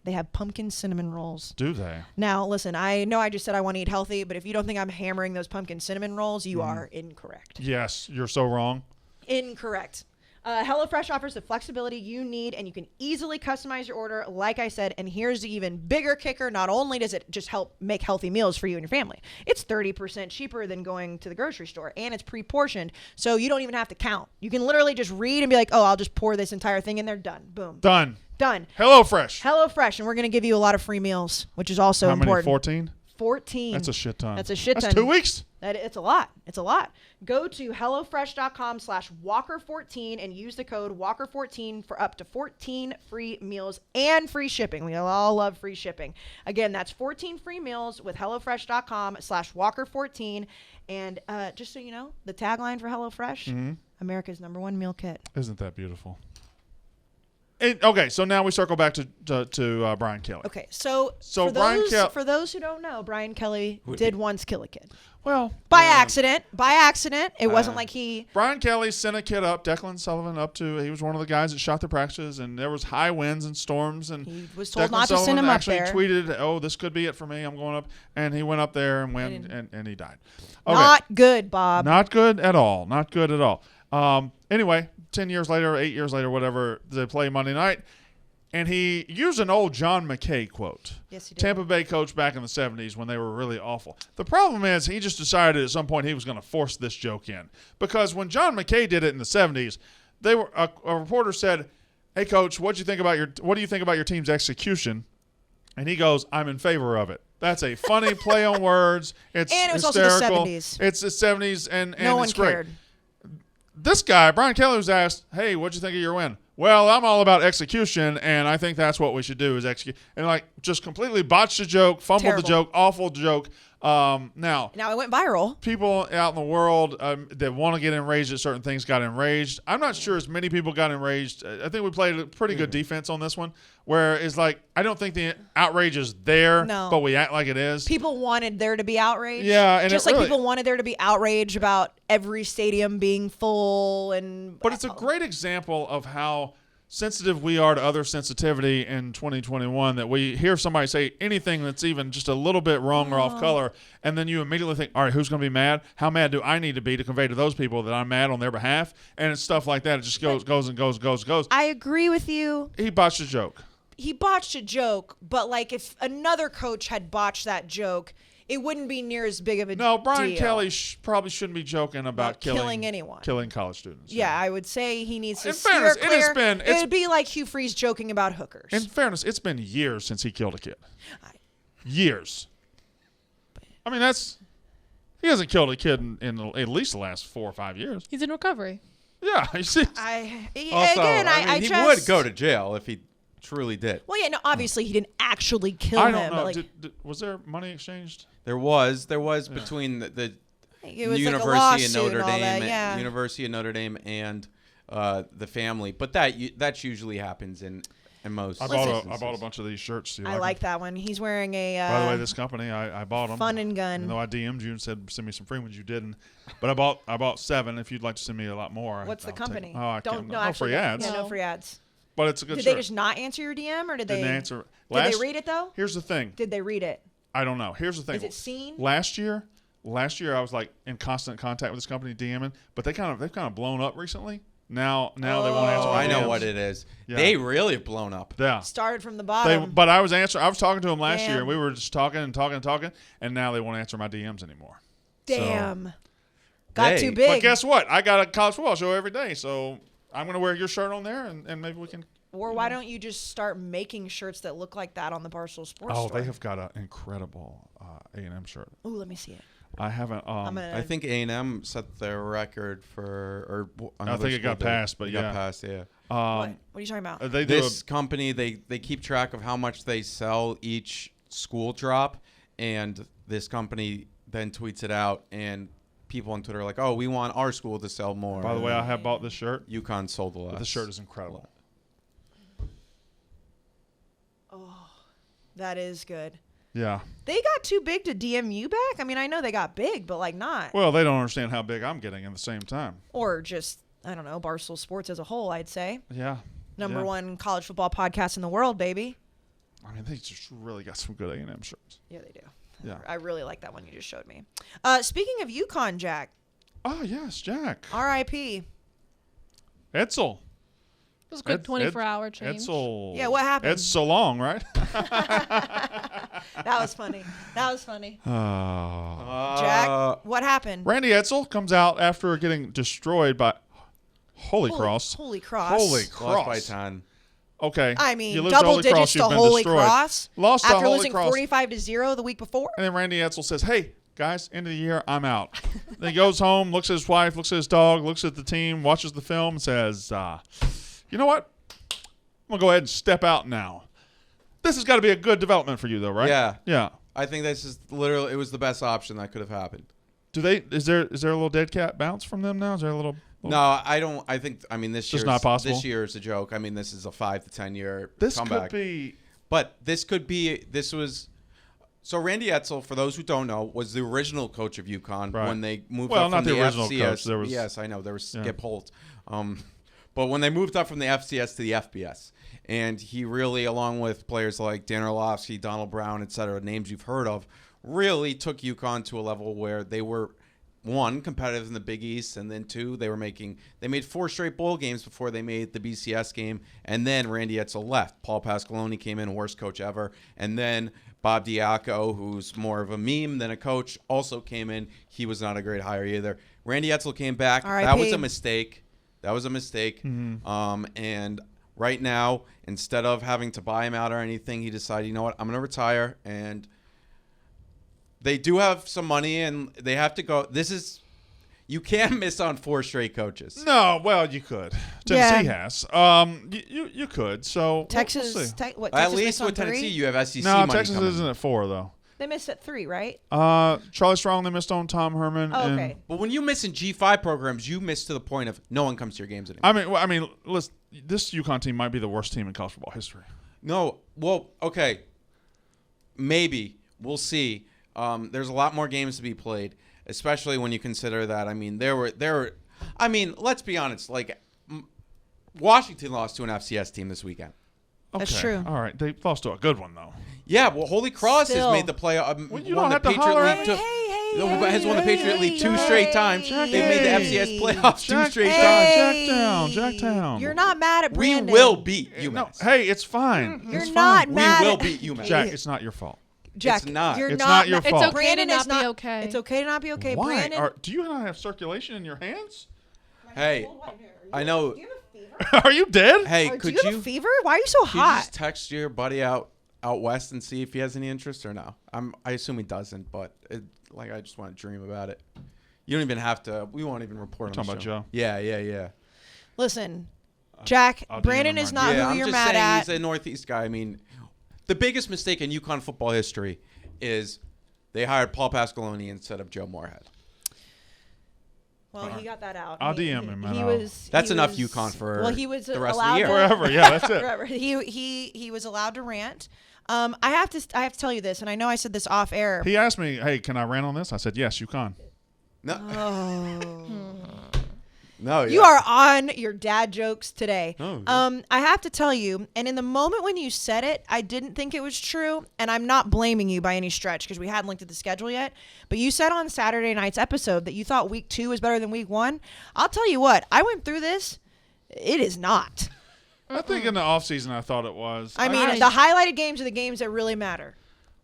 they have pumpkin cinnamon rolls. Do they? Now, listen, I know I just said I want to eat healthy, but if you don't think I'm hammering those pumpkin cinnamon rolls, you are incorrect. Yes, you're so wrong. Incorrect. HelloFresh offers the flexibility you need, and you can easily customize your order, like I said. And here's the even bigger kicker. Not only does it just help make healthy meals for you and your family, it's 30% cheaper than going to the grocery store, and it's pre-portioned, so you don't even have to count. You can literally just read and be like, oh, I'll just pour this entire thing in there. Done. Boom. Done. Done. HelloFresh. HelloFresh, and we're going to give you a lot of free meals, which is also How many? important. 14? 14. That's a shit ton. That's a shit ton. That's 2 weeks. It's a lot. It's a lot. Go to HelloFresh.com/Walker14 and use the code Walker14 for up to 14 free meals and free shipping. We all love free shipping. Again, that's 14 free meals with HelloFresh.com/Walker14. And just so you know, the tagline for HelloFresh, America's #1 meal kit. Isn't that beautiful? Okay, so now we circle back to Brian Kelly. Okay, so Brian for those who don't know, Brian Kelly did once kill a kid. Well, By accident. It wasn't like he... Brian Kelly sent a kid up, Declan Sullivan, he was one of the guys that shot the practices, and there was high winds and storms, and He was told Declan not to send Sullivan him up actually there. tweeted, oh, this could be it for me, I'm going up, and he went up there and went, and he died. Okay. Not good, Bob. Not good at all. Not good at all. Anyway, 10 years later, 8 years later, whatever, they play Monday night, and he used an old John McKay quote. Yes, he did. Tampa Bay coach back in the 70s when they were really awful. The problem is he just decided at some point he was going to force this joke in. Because when John McKay did it in the 70s, a reporter said, hey, coach, what do you think about your team's execution? And he goes, I'm in favor of it. That's a funny play on words. It's And it was hysterical. also the 70s. It's the 70s, and No one it's great. cared. This guy, Brian Kelly, was asked, hey, what'd you think of your win? Well, I'm all about execution, and I think that's what we should do is execute. And, just completely botched the joke, fumbled Terrible. the joke, awful joke. Now it went viral. people out in the world that want to get enraged at certain things got enraged. I'm not sure as many people got enraged. I think we played a pretty good defense on this one, where it's like I don't think the outrage is there, No. but we act like it is. People wanted there to be outrage. Yeah, and just it like really- people wanted there to be outrage about every stadium being full and. But it's a great example of how sensitive we are to other sensitivity in 2021, that we hear somebody say anything that's even just a little bit wrong or off color, and then you immediately think, all right, who's going to be mad? How mad do I need to be to convey to those people that I'm mad on their behalf? And it's stuff like that. It just goes and goes. I agree with you. He botched a joke. He botched a joke, but if another coach had botched that joke, it wouldn't be near as big of a deal. No, Brian Kelly probably shouldn't be joking about killing anyone. Killing college students. Yeah, I would say he needs to In steer fairness, it clear. has been- It would be like Hugh Freeze joking about hookers. In fairness, it's been years since he killed a kid. Years. I mean, he hasn't killed a kid in at least the last 4 or 5 years. He's in recovery. Yeah, you see. He would go to jail if he truly did. Well, yeah, no, obviously he didn't actually kill I him. don't know. But Was there money exchanged? There was between the it was University like a of lawsuit Notre and all Dame, that, yeah. University of Notre Dame, and the family. But that usually happens in in most. I bought a bunch of these shirts. I like that one. He's wearing a. By the way, this company, I bought them. Fun and Gun. Even though I DM'd you and said send me some free ones, you didn't. But I bought 7. If you'd like to send me a lot more, What's the I'll company? take 'em. Oh, I Don't can't. no, No actually, free ads. Yeah, no free ads. But it's a good Did shirt. they just not answer your DM, or did they? Didn't answer. Did they read it though? Here's the thing. Did they read it? I don't know. Here's the thing. Is it seen? Last year I was like in constant contact with this company DMing, but they've kind of blown up recently. Now they won't answer my I know DMs. what it is. Yeah. They really have blown up. Yeah. Started from the bottom. But I was talking to them last year, Damn. and we were just talking, and now they won't answer my DMs anymore. Damn. Got too But big. But guess what? I got a college football show every day, so I'm going to wear your shirt on there, and maybe we can. Or why don't you just start making shirts that look like that on the Barstool Sports Oh, store? they have got an incredible A&M shirt. Ooh, let me see it. I haven't. I think A&M set their record for. I think it got passed, but it yeah. got passed. Yeah. What are you talking about? They do This company, they keep track of how much they sell each school drop, and this company then tweets it out, and people on Twitter are like, "Oh, we want our school to sell more." By the way, I have bought this shirt. UConn sold the less. But the shirt is incredible. That is good. Yeah. They got too big to DM you back? I mean, I know they got big, but like not. Well, they don't understand how big I'm getting at the same time. Or just, I don't know, Barstool Sports as a whole, I'd say. Yeah. Number Yeah. 1 college football podcast in the world, baby. I mean, they just really got some good A&M shirts. Yeah, they do. Yeah. I really like that one you just showed me. Speaking of UConn, Jack, Oh, yes, Jack. R.I.P. Edsall. It was a quick 24-hour change. Edsall. Yeah, what happened? It's so long, right? That was funny. That was funny. Oh. Jack, what happened? Randy Edsall comes out after getting destroyed by Holy Cross. Holy Cross. Holy Lost Cross. by 10. Okay. I mean, you lose to double Holy digits Cross, to you've been Holy destroyed. Cross. Lost to after Holy losing Cross. 45-0 the week before. And then Randy Edsall says, "Hey, guys, end of the year, I'm out." Then he goes home, looks at his wife, looks at his dog, looks at the team, watches the film, and says, "You know what? I'm going to go ahead and step out now." This has got to be a good development for you, though, right? Yeah. Yeah. I think this is literally, it was the best option that could have happened. Is there a little dead cat bounce from them now? Is there a little No, I don't. I think. I mean, this Just year not possible? This year is a joke. I mean, this is a 5 to 10 year This comeback. could be. But this could be. This was. So Randy Edsall, for those who don't know, was the original coach of UConn Right. when they moved Well, up not from the original FCS. coach. There was- yes, I know there was Yeah. Skip Holt, but when they moved up from the FCS to the FBS, and he really, along with players like Dan Orlovsky, Donald Brown, et cetera, names you've heard of, really took UConn to a level where they were, one, competitive in the Big East, and then two, they made 4 straight bowl games before they made the BCS game, and then Randy Edsall left. Paul Pasqualoni came in, worst coach ever, and then Bob Diaco, who's more of a meme than a coach, also came in. He was not a great hire either. Randy Edsall came back. R.I.P. That was a mistake. Mm-hmm. And right now, instead of having to buy him out or anything, he decided, you know what, I'm going to retire, and they do have some money, and they have to go. You can't miss on 4 straight coaches. No, well, you could. Tennessee has. You could. So Texas, We'll see. what, At Texas least missed on with Tennessee, 3? you have SEC No, money Texas coming. isn't at 4 though. They missed at 3, right? Charlie Strong, they missed on Tom Herman. Oh, and- okay. But when you miss in G5 programs, you miss to the point of no one comes to your games anymore. I mean, listen, this UConn team might be the worst team in college football history. No, well, okay, maybe we'll see. There's a lot more games to be played, especially when you consider that. I mean, there were. I mean, let's be honest. Like, Washington lost to an FCS team this weekend. Okay. That's true. All right, they lost to a good one though. Yeah, well, Holy Cross Still. has made the play. Well, you won don't the have to Patriot holler League at two- Hey, has won the Patriot League 2 hey, straight times. Jack, They've made the hey. FCS playoffs 2 straight Hey. times. Jacktown. You're not mad at We Brandon. will beat UMass. No, hey, it's fine. You're It's not fine. mad. We will at- beat UMass. Jack, it's not your fault. Jack, It's not. You're It's not not your ma- fault. It's okay Brandon to is not be not okay. It's okay to not be okay. Why? Brandon, Do you not have circulation in your hands? Hey, I know. Are you dead? Hey, do could you have a fever? Why are you so Could you hot? just text your buddy out west and see if he has any interest or no? I assume he doesn't, but I just want to dream about it. You don't even have to. We won't even report on Talking the about show. Joe? Yeah. Listen, Jack, I'll do Brandon you is one not yeah, who I'm you're just mad saying at. he's a Northeast guy. I mean, the biggest mistake in UConn football history is they hired Paul Pasqualoni instead of Joe Moorhead. Well, he got that out. I'll DM him. He and was. That's he enough was- UConn for Well, he was the rest of allowed the year. to- Forever. Yeah, that's it. Forever. He was allowed to rant. I have to tell you this, and I know I said this off air. He asked me, "Hey, can I rant on this?" I said, "Yes, you can." No, Oh. no, You are on your dad jokes today. Oh, I have to tell you, and in the moment when you said it, I didn't think it was true, and I'm not blaming you by any stretch because we hadn't looked at the schedule yet. But you said on Saturday night's episode that you thought week 2 was better than week 1. I'll tell you what, I went through this. It is not. I think in the offseason I thought it was. I mean, the highlighted games are the games that really matter.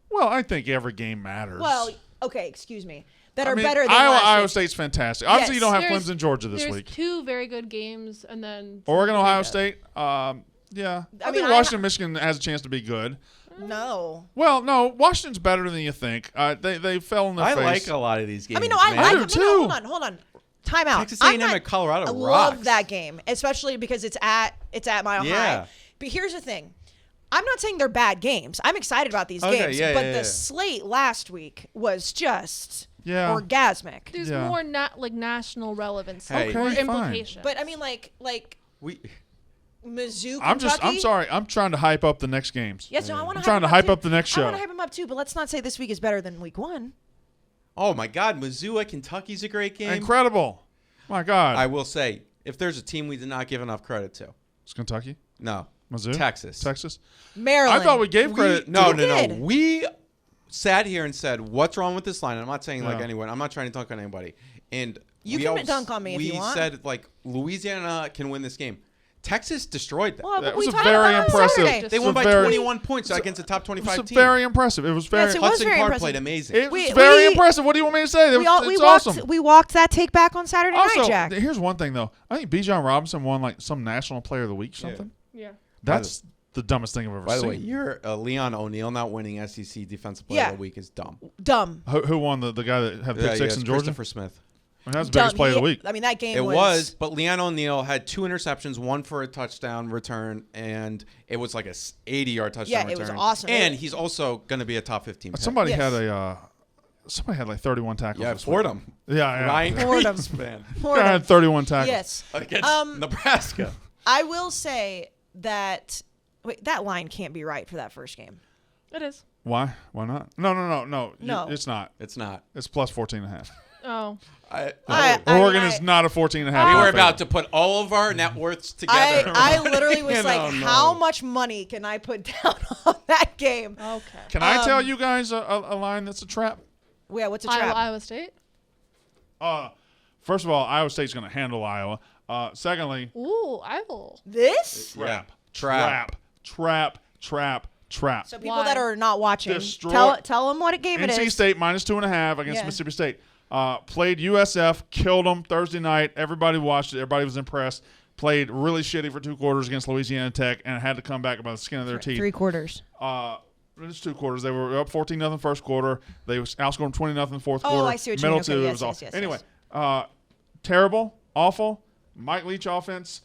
Well, I think every game matters. Well, okay, excuse me. That are I mean, better than Iowa. last Iowa year. State's fantastic. Obviously, you don't have There's- Clemson, Georgia this There's week. 2 very good games, and then Oregon, some Ohio pretty State. Yeah. I mean, think Washington, Michigan has a chance to be good. No. Well, no, Washington's better than you think. They fell in their I face. like a lot of these games. I mean, no, I man. like do them. too. No, hold on. Time out. Texas I'm A&M not- at Colorado I rocks. love that game, especially because it's at Mile Yeah. High. But here's the thing. I'm not saying they're bad games. I'm excited about these Okay, games. yeah, but yeah, the yeah. slate last week was just Yeah. orgasmic. There's Yeah. more not like national relevance Hey. or Okay, fine. implications. But I mean, like We Mizzou, I'm Kentucky. sorry. I'm trying to hype up the next games. Yes, no, I want to. I'm trying to hype up the next I show. want to hype them up too, but let's not say this week is better than week 1. Oh my God, Mizzou at Kentucky's a great game. Incredible. My God. I will say, if there's a team we did not give enough credit to, It's Kentucky, no, Mizzou, Texas. Texas. Maryland. I thought we gave credit. No. did. We sat here and said, "What's wrong with this line?" And I'm not saying like Yeah. anyone. I'm not trying to dunk on anybody. And You we can all- dunk on me if you want. We said like Louisiana can win this game. Texas destroyed them. Well, That we was a talked very about it on impressive- Saturday. They It's won a by very- 21 points against a top 25 It's team. very impressive. It was very. Yes, it was Hudson very Card impressive. played amazing. It was We- very we- impressive. What do you want me to say? We It's awesome. walked that take back on Saturday Also, night, Jack. here's one thing though. I think Bijan Robinson won like some National Player of the Week or something. yeah. That's the dumbest thing I've ever By the seen. way, you're Leon O'Neal not winning SEC Defensive Player Yeah. of the Week is dumb. Dumb. Who won the guy that had pick Yeah, six it's in Georgia? Christopher Smith. I mean, that was the Dumb. biggest player of the week. I mean, that game It was, but Leon O'Neal had 2 interceptions, 1 for a touchdown return, and it was like a 80-yard touchdown Yeah, return. it was awesome. And he's also going to be a top 15 pick. Somebody Yes. had like 31 tackles. Yeah, this week. Fordham. Yeah. Ryan Fordham. Greenspan Fordham. Guy had 31 tackles. Yes. against Nebraska. I will say that that line can't be right for that first game. It is. Why? Why not? No. No. It's not. It's not. It's plus 14.5. Oh. Oregon is not a 14.5. We were favorite. about to put all of our net worths together. I literally was You like, know, how no. much money can I put down on that game? Okay. Can I tell you guys a line that's a trap? Yeah, what's a trap? Iowa State. First of all, Iowa State's going to handle Iowa. Secondly, Ooh, Iowa. This? Yeah. trap. So people Why? that are not watching, Destroy- tell them what game it NC is. State minus 2.5 against Yeah. Mississippi State. Played USF, killed them Thursday night. Everybody watched it. Everybody was impressed. Played really shitty for 2 quarters against Louisiana Tech and had to come back by the skin of their teeth. 3 quarters. It's 2 quarters. They were up 14-0 first quarter. They outscored them 20-0 fourth Oh, quarter. I see what you Middle mean. Okay, two, yes, it was yes, awful. yes, Anyway, yes. terrible, awful. Mike Leach offense.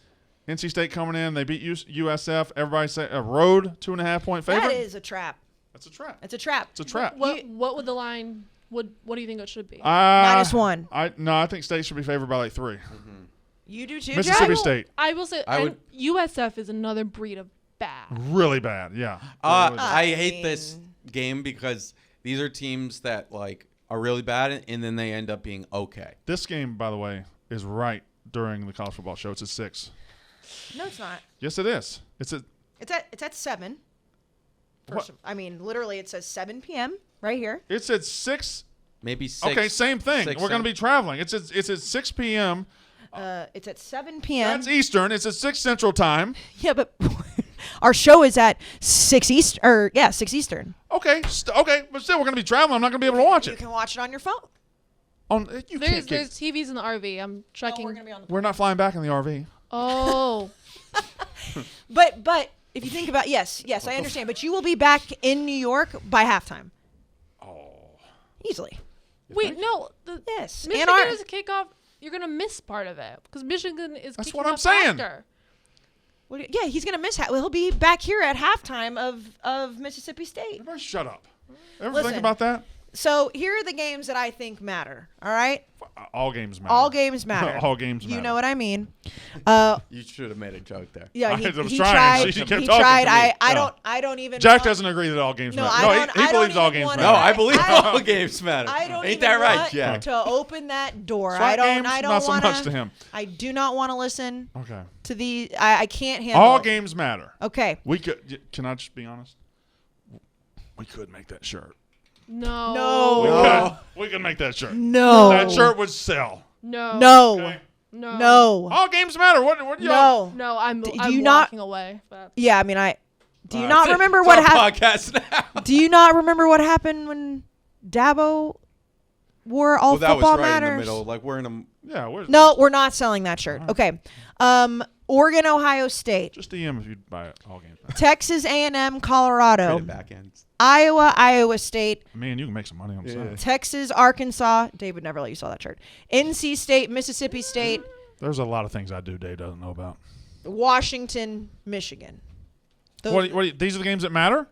NC State coming in. They beat USF. Everybody say a road 2.5-point favorite. That is a trap. That's a trap. It's a trap. It's a trap. What would the line? What do you think it should be? -1. I think State should be favored by like 3. You do too, Mississippi Jack? State. I will say I would- USF is another breed of bad. Really bad. Yeah. Really bad. I I hate this mean- game because these are teams that like are really bad and then they end up being okay. This game, by the way, is right during the college football show. It's at 6. No, it's not. Yes, it is. It's at It's at 7. What? I mean, literally, it says 7 p.m. right here. 6. Maybe 6. Okay, same thing. 6, We're going to 7. be traveling. It's at 6 p.m. It's at 7 p.m. That's Eastern. It's at 6 Central Time. Yeah, but our show is at 6 East or 6 Eastern. Okay, but still, we're going to be traveling. I'm not going to be able to watch You it. can watch it on your phone. You There's can't. TVs in the RV. I'm checking. we're gonna be on the. We're not flying back in the RV. Oh. But if you think about yes, I understand. But you will be back in New York by halftime. Oh, easily. Wait, no. Yes, Michigan and our is a kickoff. You're gonna miss part of it because Michigan is. That's kicking what I'm off saying. After. yeah, he's gonna miss. He'll be back here at halftime of Mississippi State. Everybody shut up. Ever Listen. think about that? So here are the games that I think matter. All right. All games matter. All games matter. All games matter. You know what I mean? You should have made a joke there. Yeah, I he, was he trying. tried. She He kept talking tried. to me. I don't even. Jack want- doesn't agree that all games No, matter. I No, don't- he I don't believes all even games wanna- matter. No, I believe I- all games matter. I don't Ain't even that right, want Jack? to open that door. SWAT I don't. games, I don't not so want much to him. I do not want to listen Okay. to the. I can't handle. All it. games matter. Okay. We could. Can I just be honest? We could make that shirt. No. No. We No. could. We could make that shirt. No. That shirt would sell. No. No. Okay. No. No. All games matter. What y'all? No. No, I'm you not- walking away. But Yeah. I mean, I. Do you All not right. remember It's what on happened? podcast now. Do you not remember what happened when Dabo wore all Well, that was football right matters? in the middle. Like we're in a. Yeah. No, we're not selling that shirt. Okay. Oregon, Ohio State, Just DM if you buy it. All games matter. Texas A&M, Colorado, Creative back ends. Iowa, Iowa State, Man, you can make some money on the Yeah. side. Texas, Arkansas. Dave would never let you sell that shirt. NC State, Mississippi State, There's a lot of things I do Dave doesn't know about. Washington, Michigan. Those- These are the games that matter?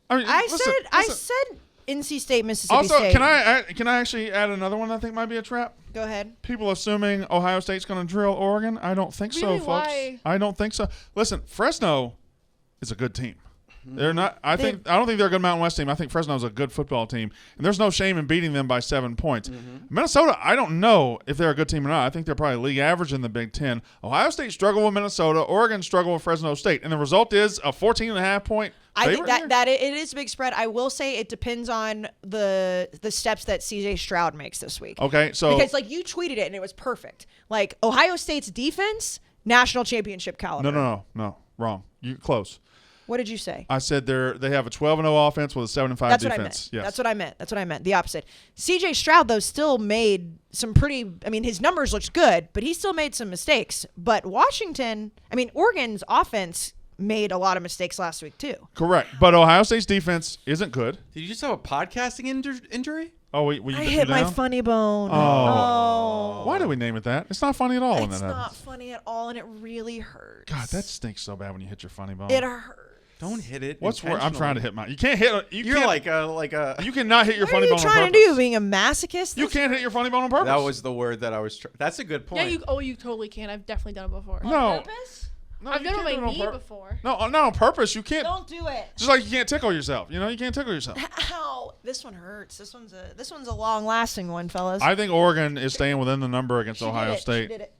I mean, I listen, said NC State, Mississippi Also, State. can I actually add another one that I think might be a trap? Go ahead. People assuming Ohio State's going to drill Oregon. I don't think so, Really? folks. Why? I don't think so. Listen, Fresno is a good team. They're not. I They- don't think they're a good Mountain West team. I think Fresno's a good football team, and there's no shame in beating them by 7 points. Minnesota, I don't know if they're a good team or not. I think they're probably league average in the Big Ten. Ohio State struggled with Minnesota. Oregon struggled with Fresno State, and the result is a 14.5-point. I think favorite here? that it is a big spread. I will say it depends on the steps that CJ Stroud makes this week. Okay, so Because like you tweeted it and it was perfect. Like Ohio State's defense, national championship caliber. no, wrong. You close. What did you say? I said they have a 12-0 offense with a 7-5 That's defense. what I meant. Yes. That's what I meant. The opposite. CJ Stroud though still made some pretty. I mean, his numbers looked good, but he still made some mistakes. But Oregon's offense made a lot of mistakes last week too. Correct. But Ohio State's defense isn't good. Did you just have a podcasting injury? Oh, wait, I hit my funny bone. Oh. Why do we name it that? It's not funny at all when It's that not happens. funny at all, and it really hurts. God, that stinks so bad when you hit your funny bone. It hurts. Don't hit it. What's worse? I'm trying to hit mine. You can't hit. You're can't, like a. You cannot hit your What are funny you bone on trying purpose. to do? Being a masochist? You can't hit your funny bone on purpose. That was the word that I was. That's a good point. yeah, you totally can. I've definitely done it before. No. Purpose? No, I've you done it can't with my do it on knee pur- before. No, not on purpose. You can't. Don't do it. Just like you can't tickle yourself. You know, you can't tickle yourself. Ow! This one hurts. This one's a long-lasting one, fellas. I think Oregon is staying within the number against She did Ohio it. She State. did it.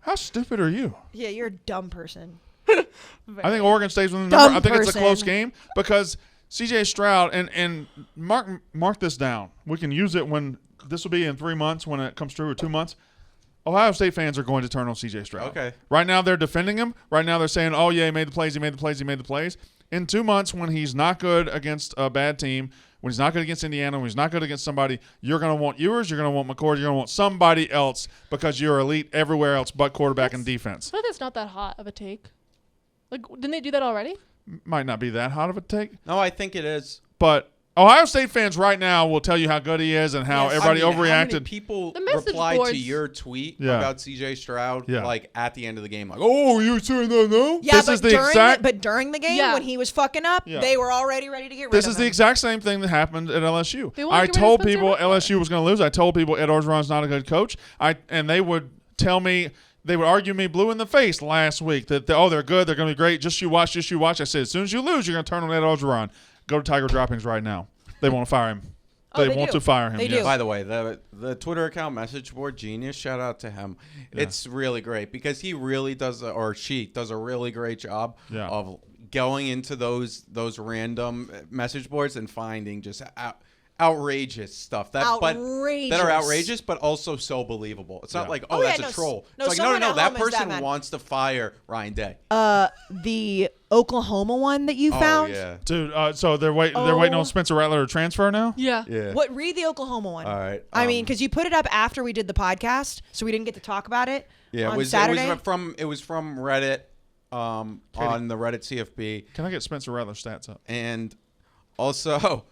How stupid are you? Yeah, you're a dumb person. I think Oregon stays within the number. Dumb I think it's a person. close game because CJ Stroud and mark this down. We can use it when this will be in 3 months when it comes through, or 2 months. Ohio State fans are going to turn on CJ Stroud. Okay. Right now they're defending him. Right now they're saying, "Oh yeah, he made the plays. He made the plays. He made the plays." In 2 months, when he's not good against a bad team, when he's not good against Indiana, when he's not good against somebody, you're going to want Ewers, you're going to want McCord, you're going to want somebody else because you're elite everywhere else but quarterback and defense. I feel like that's not that hot of a take. Like, didn't they do that already? Might not be that hot of a take, No, I think it is. but Ohio State fans right now will tell you how good he is and how Yes. everybody How many overreacted. people The message replied to boards- your tweet Yeah. about CJ Stroud Yeah. like at the end of the game? Like, oh, you're saying that now? Yeah, This but is the during exact- but during the game Yeah. when he was fucking up, Yeah. they were already ready to get rid This of is him. the exact same thing that happened at LSU. They wanna I get rid of told Spencer people Rattler. LSU was going to lose. I told people Ed Orgeron's not a good coach. And they would tell me, they would argue me blue in the face last week that they're good, they're going to be great. Just you watch. I said, as soon as you lose, you're going to turn on Ed Orgeron. Go to Tiger Droppings right now. They want to fire him. Oh, they want do. to fire him. They yes. do. By the way, the Twitter account message board genius, shout out to him. Yeah. It's really great because he really does, or she does a really great job Yeah. of going into those random message boards and finding just outrageous stuff that are outrageous, but also so believable. It's not Yeah. like, Oh, yeah, that's no, a troll. no, It's like, someone no, at that home is that person mad. wants to fire Ryan Day. The Oklahoma one that you found. Oh yeah. Dude, so they're waiting on Spencer Rattler to transfer now? Yeah. Yeah. What? Read the Oklahoma one. All right. I mean, because you put it up after we did the podcast, so we didn't get to talk about it. Yeah, on it was Saturday. it was from Reddit, on the Reddit CFB, Can I get Spencer Rattler's stats up? and also,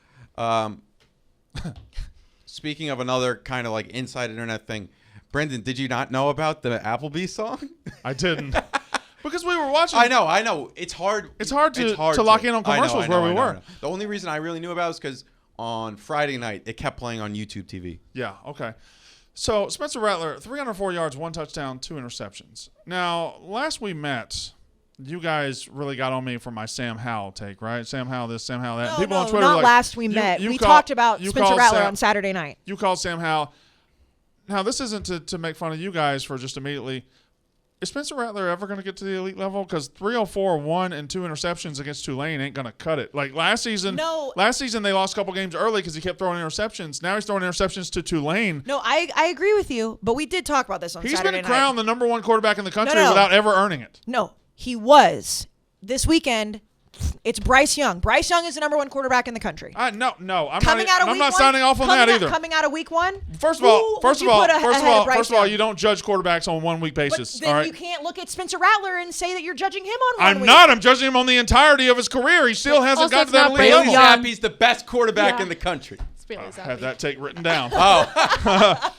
speaking of another kind of like inside internet thing, Brendan, did you not know about the Applebee's song? I didn't. Because we were watching. I know. It's hard. It's hard to lock in on commercials where we were. The only reason I really knew about it is because on Friday night. It kept playing on YouTube TV. Yeah, okay. So, Spencer Rattler, 304 yards, 1 touchdown, 2 interceptions. Now, last we met, you guys really got on me for my Sam Howell take, right? Sam Howell this, Sam Howell that. No, People no, on Twitter not were like, last we met. We call- talked about you Spencer called Rattler Sam- on Saturday night. You called Sam Howell. Now, this isn't to make fun of you guys for just immediately. Is Spencer Rattler ever going to get to the elite level? Because 304, 1 and 2 interceptions against Tulane ain't going to cut it. Like last season, they lost a couple games early because he kept throwing interceptions. Now he's throwing interceptions to Tulane. No, I agree with you, but we did talk about this on Saturday night. He's been crowned the number 1 quarterback in the country No. without ever earning it. No, he was. This weekend, it's Bryce Young. Bryce Young is the number 1 quarterback in the country. No, I'm Coming out of I'm week not one, signing off on that either. Coming out of week 1, First of all, you you don't judge quarterbacks on 1 week basis. then all right? you can't look at Spencer Rattler and say that you're judging him on 1 I'm week. not. I'm judging him on the entirety of his career. He still hasn't Also, got to it's that not elite Bailey level. Bailey Young. Zappi's the best quarterback Yeah. in the country. It's Bailey Zappi. Had that take written down. Oh,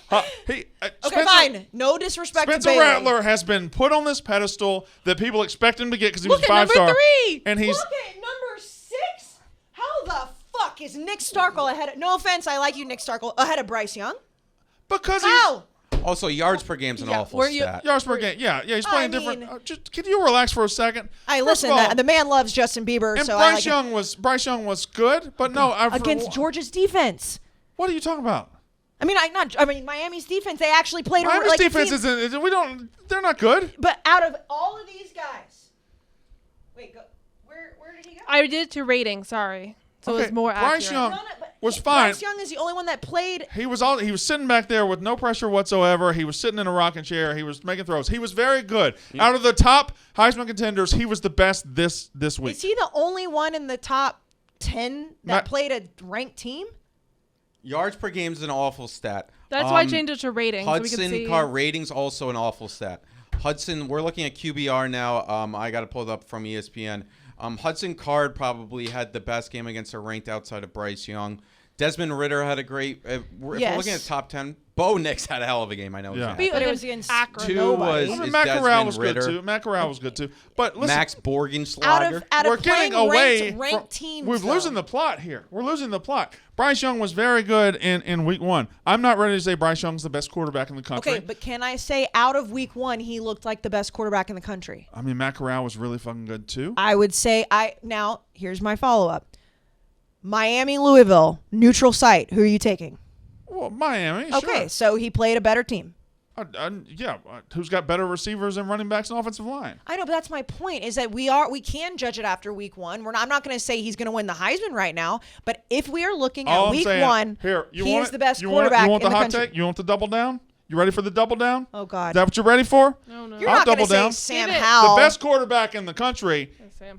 Okay, fine. No disrespect Spencer to Bailey. Rattler has been put on this pedestal that people expect him to get because he Look was a at number 5-star. 3. And he's Look at number 6. How the fuck is Nick Starkle ahead of... No offense, I like you, Nick Starkle. Ahead of Bryce Young? because How? also yards per game's an awful were you- stat. he's yards per game. Yeah, he's playing I different. mean- Just can you relax for a second? Hey, First listen, of all, the man loves Justin Bieber, and so I Bryce like Young was good, but no, against Georgia's defense. What are you talking about? I mean, Miami's defense. They actually played. Miami's like, defense team- isn't. We don't. They're not good. But out of all of these guys, wait, go. Where did he go? I did it to rating. Sorry, so Okay, it's more Bryce accurate. Young but was fine. Bryce Young is the only one that played. He was sitting back there with no pressure whatsoever. He was sitting in a rocking chair. He was making throws. He was very good. Out of the top Heisman contenders, he was the best this week. Is he the only one in the top 10 that Not- played a ranked team? Yards per game's an awful stat. That's why I changed it to rating. So we Hudson can see. Card ratings also an awful stat. Hudson, we're looking at QBR now. I got to pull it up from ESPN. Hudson Card probably had the best game against a ranked outside of Bryce Young. Desmond Ritter had a great. If we're looking at top 10, Bo Nix had a hell of a game. I know. Yeah. But it was against Akron. 2 nobody. was I mean, is Matt Corral Desmond was Ritter. good too. Matt Corral was good too. But listen, Max out Borgenschlager. of we're playing getting away ranked from teams. We're though. losing the plot here. We're losing the plot. Bryce Young was very good in week 1. I'm not ready to say Bryce Young's the best quarterback in the country. Okay, but can I say out of week 1, he looked like the best quarterback in the country? I mean, Matt Corral was really fucking good too. I would say now here's my follow-up. Miami, Louisville, neutral site. Who are you taking? Well, Miami. Okay, Sure. so he played a better team. Who's got better receivers and running backs and offensive line? I know, but that's my point. Is that we can judge it after week 1. I'm not going to say he's going to win the Heisman right now, but if we are looking at All I'm week saying, 1, here, you he want is it? the best You quarterback want in the the hot country. take? You want the double down? You ready for the double down? Oh God, Is that what you're ready for? No, no. you're I'll not going to double down. say Sam Give it. Howell. The best quarterback in the country Sam.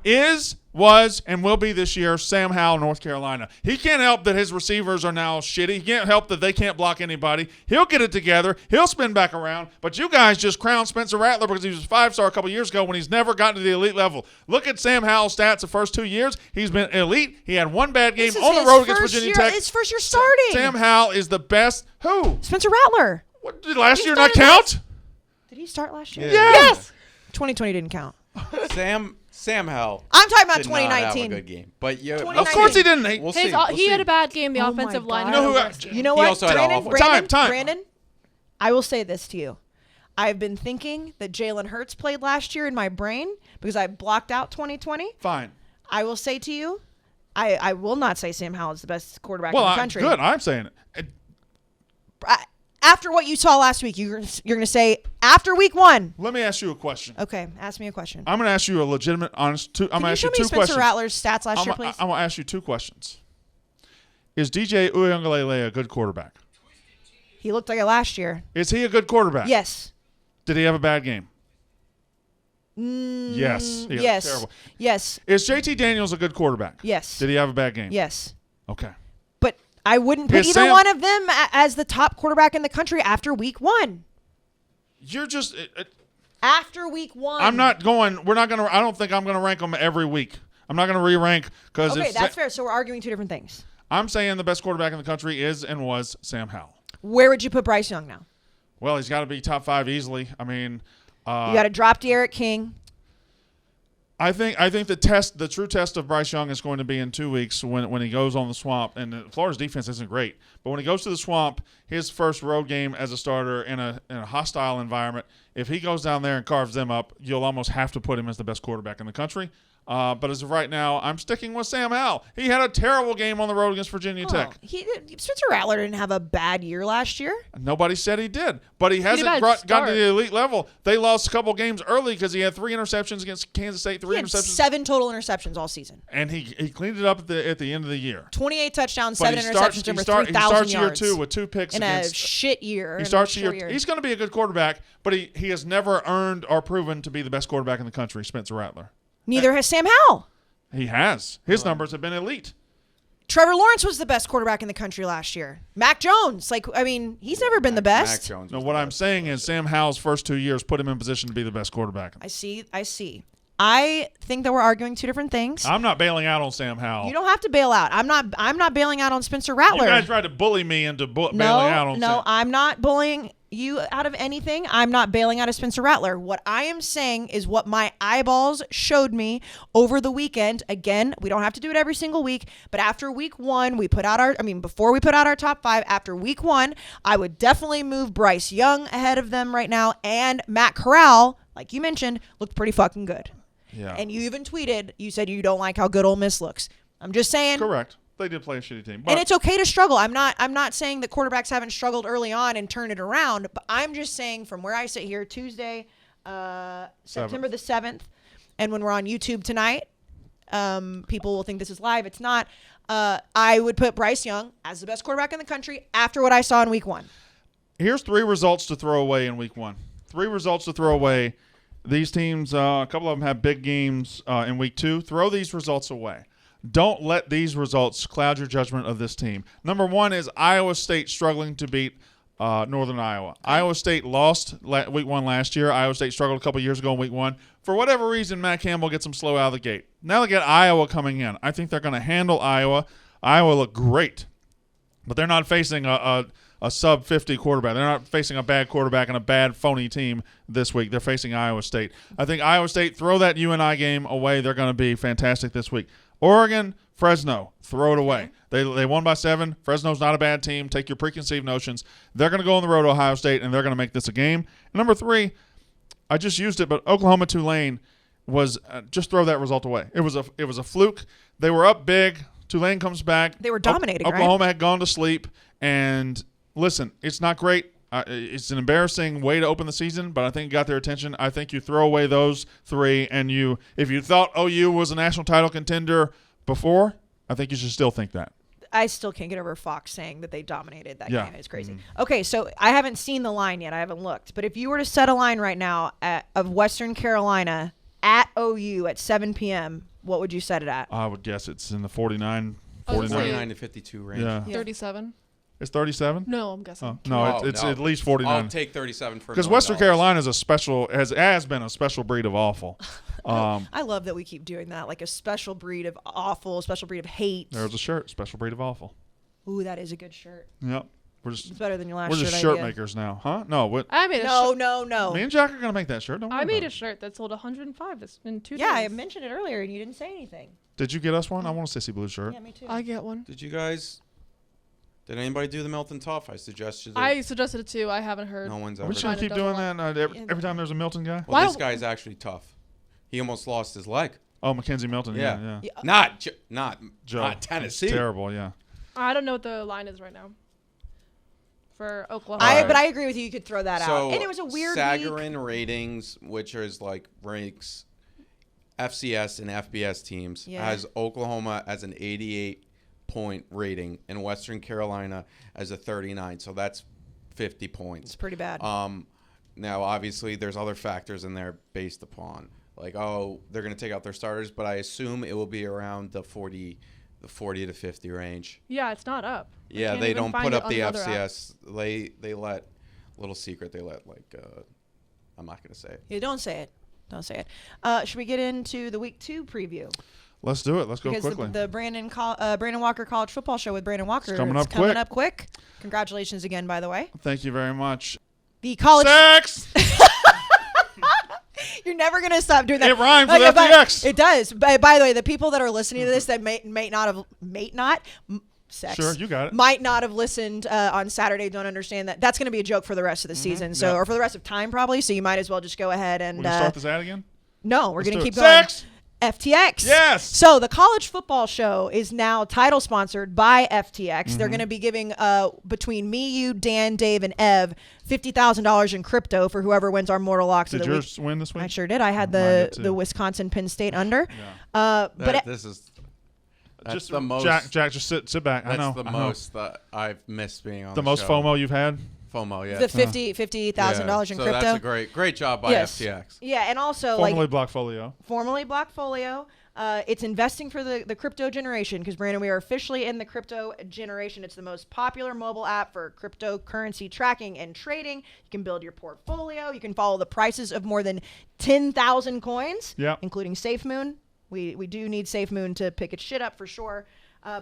was, and will be this year, Sam Howell, North Carolina. He can't help that his receivers are now shitty. He can't help that they can't block anybody. He'll get it together. He'll spin back around. But you guys just crowned Spencer Rattler because he was a 5-star a couple years ago when he's never gotten to the elite level. Look at Sam Howell's stats the first 2 years. He's been elite. He had 1 bad game This is on the his road against first Virginia year- Tech. His first year starting. Sam Howell is the best. Who? Spencer Rattler. What, did last He year not started count? Did he start last year? Yeah. Yes. 2020 didn't count. Sam Howell. I'm talking about Did not have a 2019. good game, but you. 2019. Of course he didn't. He- We'll His, see. We'll he see. had a bad game. The Oh offensive my line. God. You know who- had a worse game. You know He what? also had an awful- Time. Brandon, I will say this to you. I've been thinking that Jalen Hurts played last year in my brain because I blocked out 2020. Fine. I will say to you, I will not say Sam Howell is the best quarterback Well, in the country. good. I'm saying it. After what you saw last week, you're going to say after week 1. Let me ask you a question. Okay, ask me a question. I'm going to ask you a legitimate, honest. I'm Can going to you ask show you me 2 Spencer questions. Rattler's stats last year, I'm please? going to ask you 2 questions. Is DJ Uiagalelei a good quarterback? He looked like it last year. Is he a good quarterback? Yes. Did he have a bad game? Yes. He was Yes. Terrible. Yes. Is JT Daniels a good quarterback? Yes. Did he have a bad game? Yes. Okay. But I wouldn't put Is either Sam- one of them as the top quarterback in the country after week 1. You're just. After week 1. I'm not going. We're not going to. I don't think I'm going to rank them every week. I'm not going to re-rank because Okay, that's fair. So we're arguing 2 different things. I'm saying the best quarterback in the country is and was Sam Howell. Where would you put Bryce Young now? Well, he's got to be top 5 easily. I mean, You got to drop De'Aaron King. I think the true test of Bryce Young is going to be in 2 weeks when he goes on the Swamp. And Florida's defense isn't great, but when he goes to the Swamp, his first road game as a starter in a hostile environment, if he goes down there and carves them up, you'll almost have to put him as the best quarterback in the country. But as of right now, I'm sticking with Sam Howell. He had a terrible game on the road against Virginia Tech. Spencer Rattler didn't have a bad year last year. Nobody said he did, but he hasn't gotten to the elite level. They lost a couple games early because he had 3 interceptions against Kansas State. He had 7 total interceptions all season. And he cleaned it up at the end of the year. 28 touchdowns, But 7 interceptions, over 3,000 yards. He starts year 2 with 2 picks in against a shit year. He starts year. He's going to be a good quarterback, but he has never earned or proven to be the best quarterback in the country, Spencer Rattler. Neither has Sam Howell. He has. His numbers have been elite. Trevor Lawrence was the best quarterback in the country last year. Mac Jones, he's never been the best. Mac Jones. No, what I'm saying is Sam Howell's first 2 years put him in position to be the best quarterback. I see. I think that we're arguing 2 different things. I'm not bailing out on Sam Howell. You don't have to bail out. I'm not bailing out on Spencer Rattler. You guys tried to bully me into bailing out on Sam. No, I'm not bullying you out of anything. I'm not bailing out of Spencer Rattler. What I am saying is what my eyeballs showed me over the weekend. Again, we don't have to do it every single week, but after week 1, before we put out our top 5, after week 1, I would definitely move Bryce Young ahead of them right now, and Matt Corral, like you mentioned, looked pretty fucking good. Yeah. And you even tweeted, you said you don't like how good Ole Miss looks. I'm just saying. Correct. They did play a shitty team. But and it's okay to struggle. I'm not saying that quarterbacks haven't struggled early on and turned it around, but I'm just saying from where I sit here, Tuesday, September the 7th, and when we're on YouTube tonight, people will think this is live. It's not. I would put Bryce Young as the best quarterback in the country after what I saw in week 1. Here's 3 results to throw away in week 1. 3 results to throw away. These teams, a couple of them have big games in week 2. Throw these results away. Don't let these results cloud your judgment of this team. Number 1 is Iowa State struggling to beat Northern Iowa. Iowa State lost week 1 last year. Iowa State struggled a couple years ago in week 1. For whatever reason, Matt Campbell gets them slow out of the gate. Now they get Iowa coming in. I think they're going to handle Iowa. Iowa looked great, but they're not facing a sub-50 quarterback. They're not facing a bad quarterback and a bad phony team this week. They're facing Iowa State. I think Iowa State, throw that UNI game away. They're going to be fantastic this week. Oregon, Fresno, throw it away. They won by 7. Fresno's not a bad team. Take your preconceived notions. They're going to go on the road to Ohio State, and they're going to make this a game. And number 3, I just used it, but Oklahoma-Tulane was just throw that result away. It was a fluke. They were up big. Tulane comes back. They were dominating, Oklahoma had gone to sleep, and listen, it's not great. It's an embarrassing way to open the season, but I think it got their attention. I think you throw away those 3, and if you thought OU was a national title contender before, I think you should still think that. I still can't get over Fox saying that they dominated that game. It's crazy. Mm-hmm. Okay, so I haven't seen the line yet. I haven't looked. But if you were to set a line right now of Western Carolina at OU at 7 p.m., what would you set it at? I would guess it's in the 49 to 52 range. Yeah. 37. It's 37? No, I'm guessing. Oh, no, it's at least 49. I'll take 37 for because Western Carolina is has been a special breed of awful. I love that we keep doing that, like a special breed of awful, a special breed of hate. There's a shirt, special breed of awful. Ooh, that is a good shirt. Yep. It's better than your last shirt. shirt. We're just shirt idea. makers now, huh? No, I made a no. Me and Jack are gonna make that shirt. Don't worry I made about a shirt that sold 105 in 2 days. Yeah, I mentioned it earlier, and you didn't say anything. Did you get us one? I want a sissy blue shirt. Yeah, me too. I get one. Did anybody do the Milton Tough? I suggested it. I suggested it too. I haven't heard. No one's Are ever we done trying it. to keep doing that every time there's a Milton guy? Well, Why- this guy's actually tough. He almost lost his leg. Oh, Mackenzie Milton. Yeah. Not Joe. not Tennessee. It's terrible. Yeah. I don't know what the line is right now for Oklahoma. But I agree with you. You could throw that So out. And it was a weird Sagarin week. ratings, which is like ranks FCS and FBS teams, Yeah. has Oklahoma as an 88-point rating and Western Carolina as a 39. So that's 50 points. It's pretty bad. Now, obviously, there's other factors in there based upon, like, they're going to take out their starters, but I assume it will be around the 40 to 50 range. Yeah, it's not up. I Yeah, can't they even don't find put it up on the other app. FCS. They let, little secret, they let, like, I'm not going to say it. Yeah, don't say it. Don't say it. Should we get into the week 2 preview? Let's do it. Let's go because quickly. the Brandon Walker College Football Show with Brandon Walker It's coming is up quick. Congratulations again, by the way. Thank you very much. The college. Sex! You're never gonna stop doing that. It rhymes with but FTX. It does. By the way, the people that are listening to this that may not sex. Sure, you got it. Might not have listened on Saturday. Don't understand that. That's going to be a joke for the rest of the season. So, Yeah. or for the rest of time probably. So you might as well just go ahead and. We're gonna start this ad again. No, we're Let's going to do keep it. going. Sex! FTX. Yes. So the college football show is now title sponsored by FTX. They're going to be giving between me, you, Dan, Dave, and Ev $50,000 in crypto for whoever wins our Mortal Locks of Did the week. yours win this week? I sure did. I had Mine did too. the Wisconsin Penn State under. Yeah. But This is that's Just the most. Jack, just sit back. That's I know. the I know. most that I've missed being on The most show. FOMO you've had. FOMO, yeah. the $50,000 in so crypto. that's a great job by Yes. FTX. Yeah, and also Formerly Blockfolio. formerly Blockfolio. It's investing for the crypto generation because, Brandon, we are officially in the crypto generation. It's the most popular mobile app for cryptocurrency tracking and trading. You can build your portfolio. You can follow the prices of more than 10,000 coins, Yep. including SafeMoon. We do need SafeMoon to pick its shit up for sure.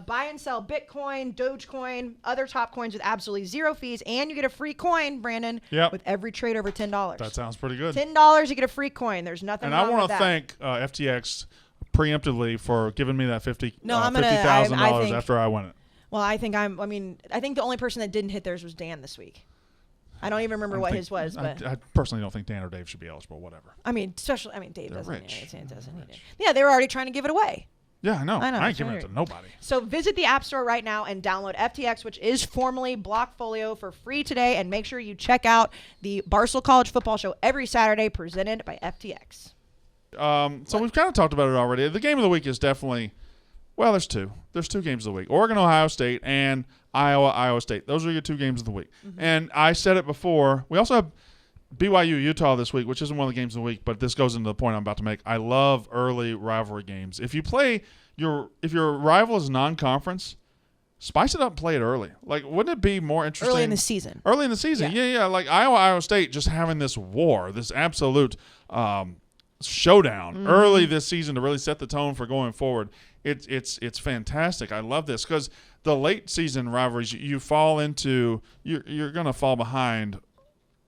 Buy and sell Bitcoin, Dogecoin, other top coins with absolutely zero fees, and you get a free coin, Brandon, Yep. with every trade over $10. That sounds pretty good. $10, you get a free coin. There's nothing And wrong I want with to that. thank FTX preemptively for giving me that No, I'm gonna- $50,000 I think- after I won it. Well, I think the only person that didn't hit theirs was Dan this week. I don't even remember what his was, but I personally don't think Dan or Dave should be eligible. Whatever. Dave They're doesn't. rich. Yeah, doesn't They're need it. rich. Yeah, they were already trying to give it away. Yeah, I know. I know, I ain't it's giving it weird. to nobody. So visit the App Store right now and download FTX, which is formerly Blockfolio, for free today. And make sure you check out the Barstool College Football Show every Saturday, presented by FTX. So we've kind of talked about it already. The game of the week is definitely, well, there's two. There's two games of the week. Oregon, Ohio State, and Iowa, Iowa State. Those are your two games of the week. And I said it before. We also have BYU, Utah this week, which isn't one of the games of the week, but this goes into the point I'm about to make. I love early rivalry games. If you play if your rival is non-conference, spice it up and play it early. Like, wouldn't it be more interesting? Early in the season. Early in the season, yeah. Like Iowa, Iowa State just having this war, this absolute showdown early this season to really set the tone for going forward. It's fantastic. I love this because the late season rivalries, you fall into, you're going to fall behind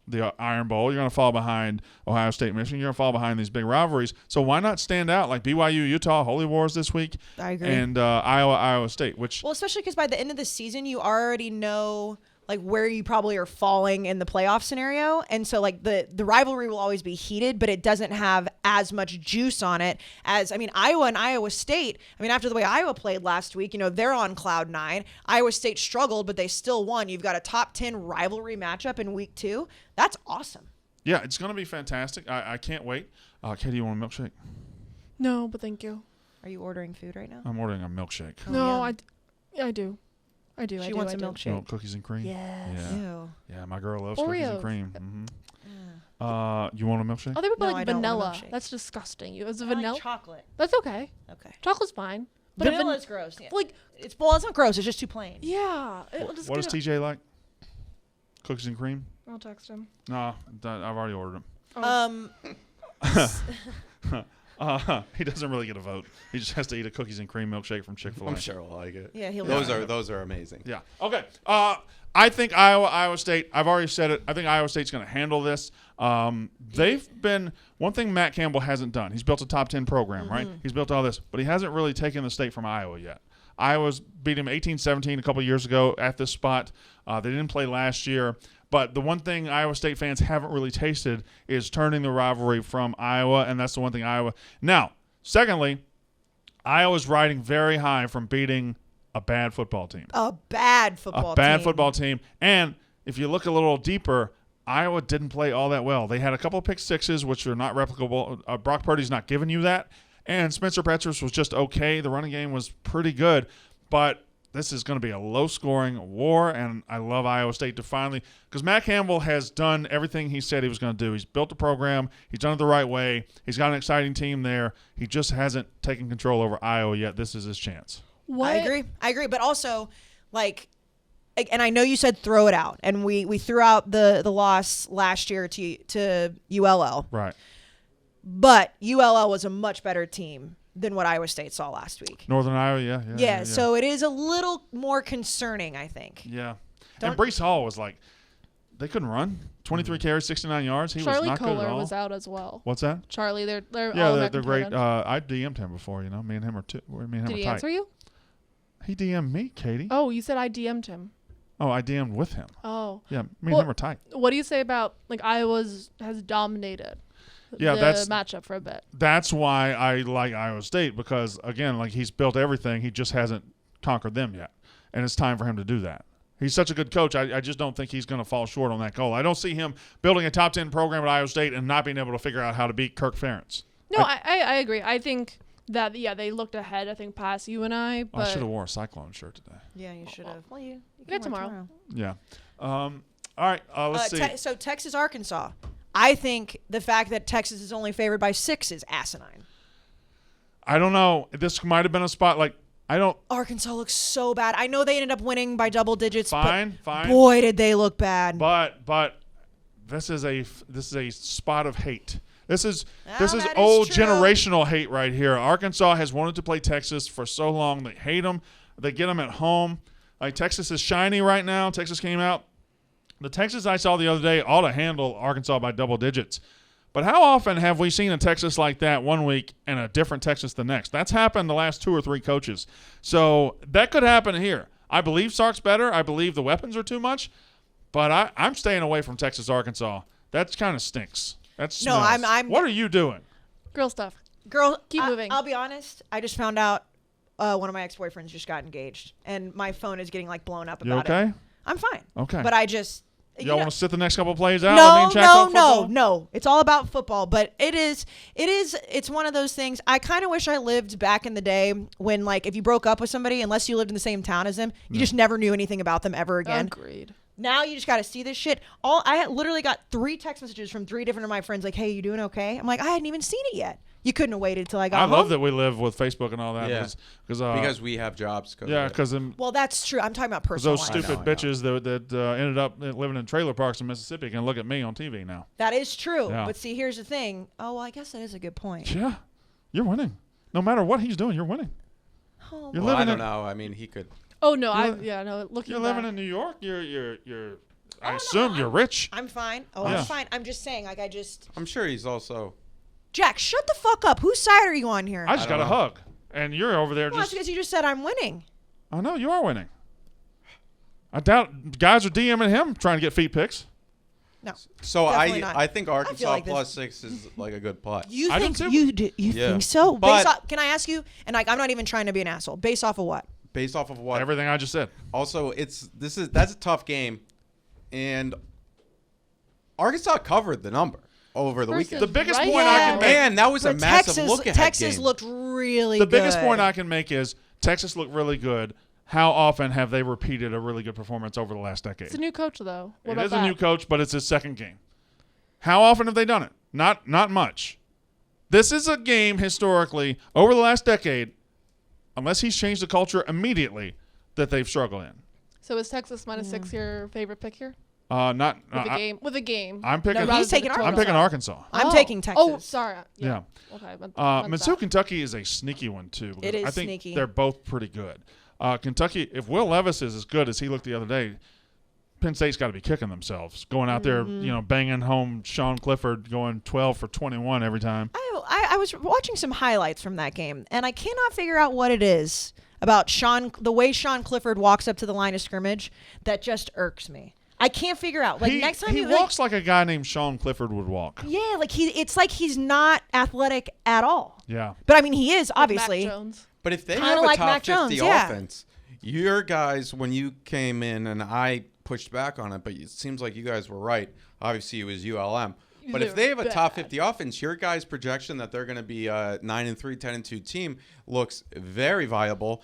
the Iron Bowl. You're going to fall behind Ohio State, Michigan. You're going to fall behind these big rivalries. So why not stand out like BYU, Utah, Holy Wars this week? I agree. And Iowa, Iowa State, which Well, especially because by the end of the season, you already know like where you probably are falling in the playoff scenario. And so like the rivalry will always be heated, but it doesn't have as much juice on it as, Iowa and Iowa State. After the way Iowa played last week, they're on cloud 9. Iowa State struggled, but they still won. You've got a top 10 rivalry matchup in week 2. That's awesome. yeah, it's going to be fantastic. I can't wait. Katie, you want a milkshake? No, but thank you. Are you ordering food right now? I'm ordering a milkshake. Oh, No, yeah. I do. She wants a milkshake. Milk, cookies and cream. Yes. Yeah. Ew. Yeah, my girl loves cookies and Oreos. cream. You want a milkshake? Oh, they would put No, I like don't want a vanilla. milkshake. That's disgusting. It was a I like vanilla. chocolate. That's okay. Okay. Chocolate's fine. But Vanilla is gross. Yeah. like It's not gross. It's just too plain. yeah. What does TJ like? Cookies and cream? I'll text him. No, I've already ordered them. Oh. He doesn't really get a vote. He just has to eat a cookies and cream milkshake from Chick-fil-A. I'm sure I'll like it. Yeah, he'll Those are amazing. Yeah. Okay. I think Iowa State, I've already said it. I think Iowa State's going to handle this. They've been one thing Matt Campbell hasn't done. He's built a top 10 program, right? He's built all this, but he hasn't really taken the state from Iowa yet. Iowa's beat him 18-17 a couple years ago at this spot. They didn't play last year. But the one thing Iowa State fans haven't really tasted is turning the rivalry from Iowa, and that's the one thing Iowa. Now, secondly, Iowa's riding very high from beating a bad football team. A bad football team. Football team. And if you look a little deeper, Iowa didn't play all that well. They had a couple of pick sixes, which are not replicable. Brock Purdy's not giving you that. And Spencer Rattler was just okay. The running game was pretty good. But this is going to be a low-scoring war, and I love Iowa State to finally – because Matt Campbell has done everything he said he was going to do. He's built a program. He's done it the right way. He's got an exciting team there. He just hasn't taken control over Iowa yet. This is his chance. What? I agree. But also, like, and I know you said throw it out, and we threw out the loss last year to ULL. Right. But ULL was a much better team than what Iowa State saw last week. Northern Iowa, yeah. So it is a little more concerning, I think. Yeah. And Breece Hall was like they couldn't run. 23 carries, 69 yards. He Charlie was not good at Kohler all. was out as well. What's that? Charlie, they're Yeah, all they're great. tight ends. I DM'd him before. Me and him are Did he tight. answer you? He DM'd me, Katie. Oh, you said I DM'd him. Oh, I DM'd with him. Oh. Yeah, me and him are tight. What do you say about Iowa has dominated Yeah, the that's matchup for a bit? That's why I like Iowa State, because again, he's built everything. He just hasn't conquered them yet, and it's time for him to do that. He's such a good coach. I just don't think he's going to fall short on that goal. I don't see him building a top 10 program at Iowa State and not being able to figure out how to beat Kirk Ferentz. No, I agree. I think that they looked ahead. I think past you and I. But I should have wore a Cyclone shirt today. Yeah, you should have. Well, you get can wear it tomorrow. Yeah. All right. Let's see. So Texas, Arkansas. I think the fact that Texas is only favored by 6 is asinine. I don't know. This might have been a spot Arkansas looks so bad. I know they ended up winning by double digits. Fine. Boy, did they look bad. But this is a spot of hate. This is that old is true. generational hate right here. Arkansas has wanted to play Texas for so long. They hate them. They get them at home. Texas is shiny right now. Texas came out. The Texas I saw the other day ought to handle Arkansas by double digits. But how often have we seen a Texas like that one week and a different Texas the next? That's happened the last 2 or 3 coaches. So that could happen here. I believe Sark's better. I believe the weapons are too much. But I'm staying away from Texas, Arkansas. That kind of stinks. That's No, I'm. What are you doing? girl stuff. Girl, Keep moving. I'll be honest. I just found out one of my ex-boyfriends just got engaged, and my phone is getting blown up You about okay? it. I'm fine. Okay. But I just. Y'all want to sit the next couple of plays out? Let me check out football? No. It's all about football. But it's one of those things. I kind of wish I lived back in the day when, if you broke up with somebody, unless you lived in the same town as them, you just never knew anything about them ever again. Agreed. Now you just got to see this shit. I had literally got 3 text messages from 3 different of my friends hey, you doing okay? I'm like, I hadn't even seen it yet. You couldn't have waited till I got home. I love that we live with Facebook and all that. Yeah. Because we have jobs. Well, that's true. I'm talking about personal those life. stupid bitches that ended up living in trailer parks in Mississippi can look at me on TV now. That is true. Yeah. But see, here's the thing. Oh, well, I guess that is a good point. Yeah, you're winning. No matter what he's doing, you're winning. Oh, You're Well, I living don't know. I mean, he could. Oh no, You're looking You're back. living in New York. You're. I no, assume you're rich. I'm fine. Oh, Yeah. I'm fine. I'm just saying, I'm sure he's also. Jack, shut the fuck up. Whose side are you on here? I just got don't a know. hug, and you're over there Well, that's just. because you just said I'm winning. I know you are winning. I doubt guys are DMing him trying to get feet pics. No. So Definitely not. I think Arkansas like this- plus 6 is a good play. You I do think too. you Yeah. think so? But- Can I ask you? And I'm not even trying to be an asshole. Based off of what? Based off of what? Everything I just said. Also, that's a tough game, and Arkansas covered the number over the Versus weekend. The biggest Right. point I can Yeah. make. Man, that was a But massive look ahead Texas game. looked really The good. biggest point I can make is Texas looked really good. How often have they repeated a really good performance over the last decade? It's a new coach though. What It about is that? a new coach, but it's his second game. How often have they done it? Not much. This is a game historically over the last decade, unless he's changed the culture immediately, that they've struggled in. So is Texas minus 6 your favorite pick here? Not With a game. With a game. I'm picking. No, he's taking I'm picking Arkansas. I'm Oh. taking Texas. Oh, sorry. Yeah. Okay. Mizzou Kentucky is a sneaky one too. Because It is I think sneaky. they're both pretty good. Kentucky, if Will Levis is as good as he looked the other day, Penn State's got to be kicking themselves, going out there, banging home Sean Clifford, going 12 for 21 every time. I was watching some highlights from that game, and I cannot figure out what it is about the way Sean Clifford walks up to the line of scrimmage that just irks me. I can't figure out. Next time he walks like a guy named Sean Clifford would walk. Yeah, it's like he's not athletic at all. Yeah. But I mean, he is obviously. Mac Jones. But if they Kinda have a like top Mac 50 Jones, yeah. offense, your guys, when you came in, and I pushed back on it, but it seems like you guys were right. Obviously, it was ULM. But if they have a top 50 offense, your guys' projection that they're going to be a 9-3, 10-2 team looks very viable.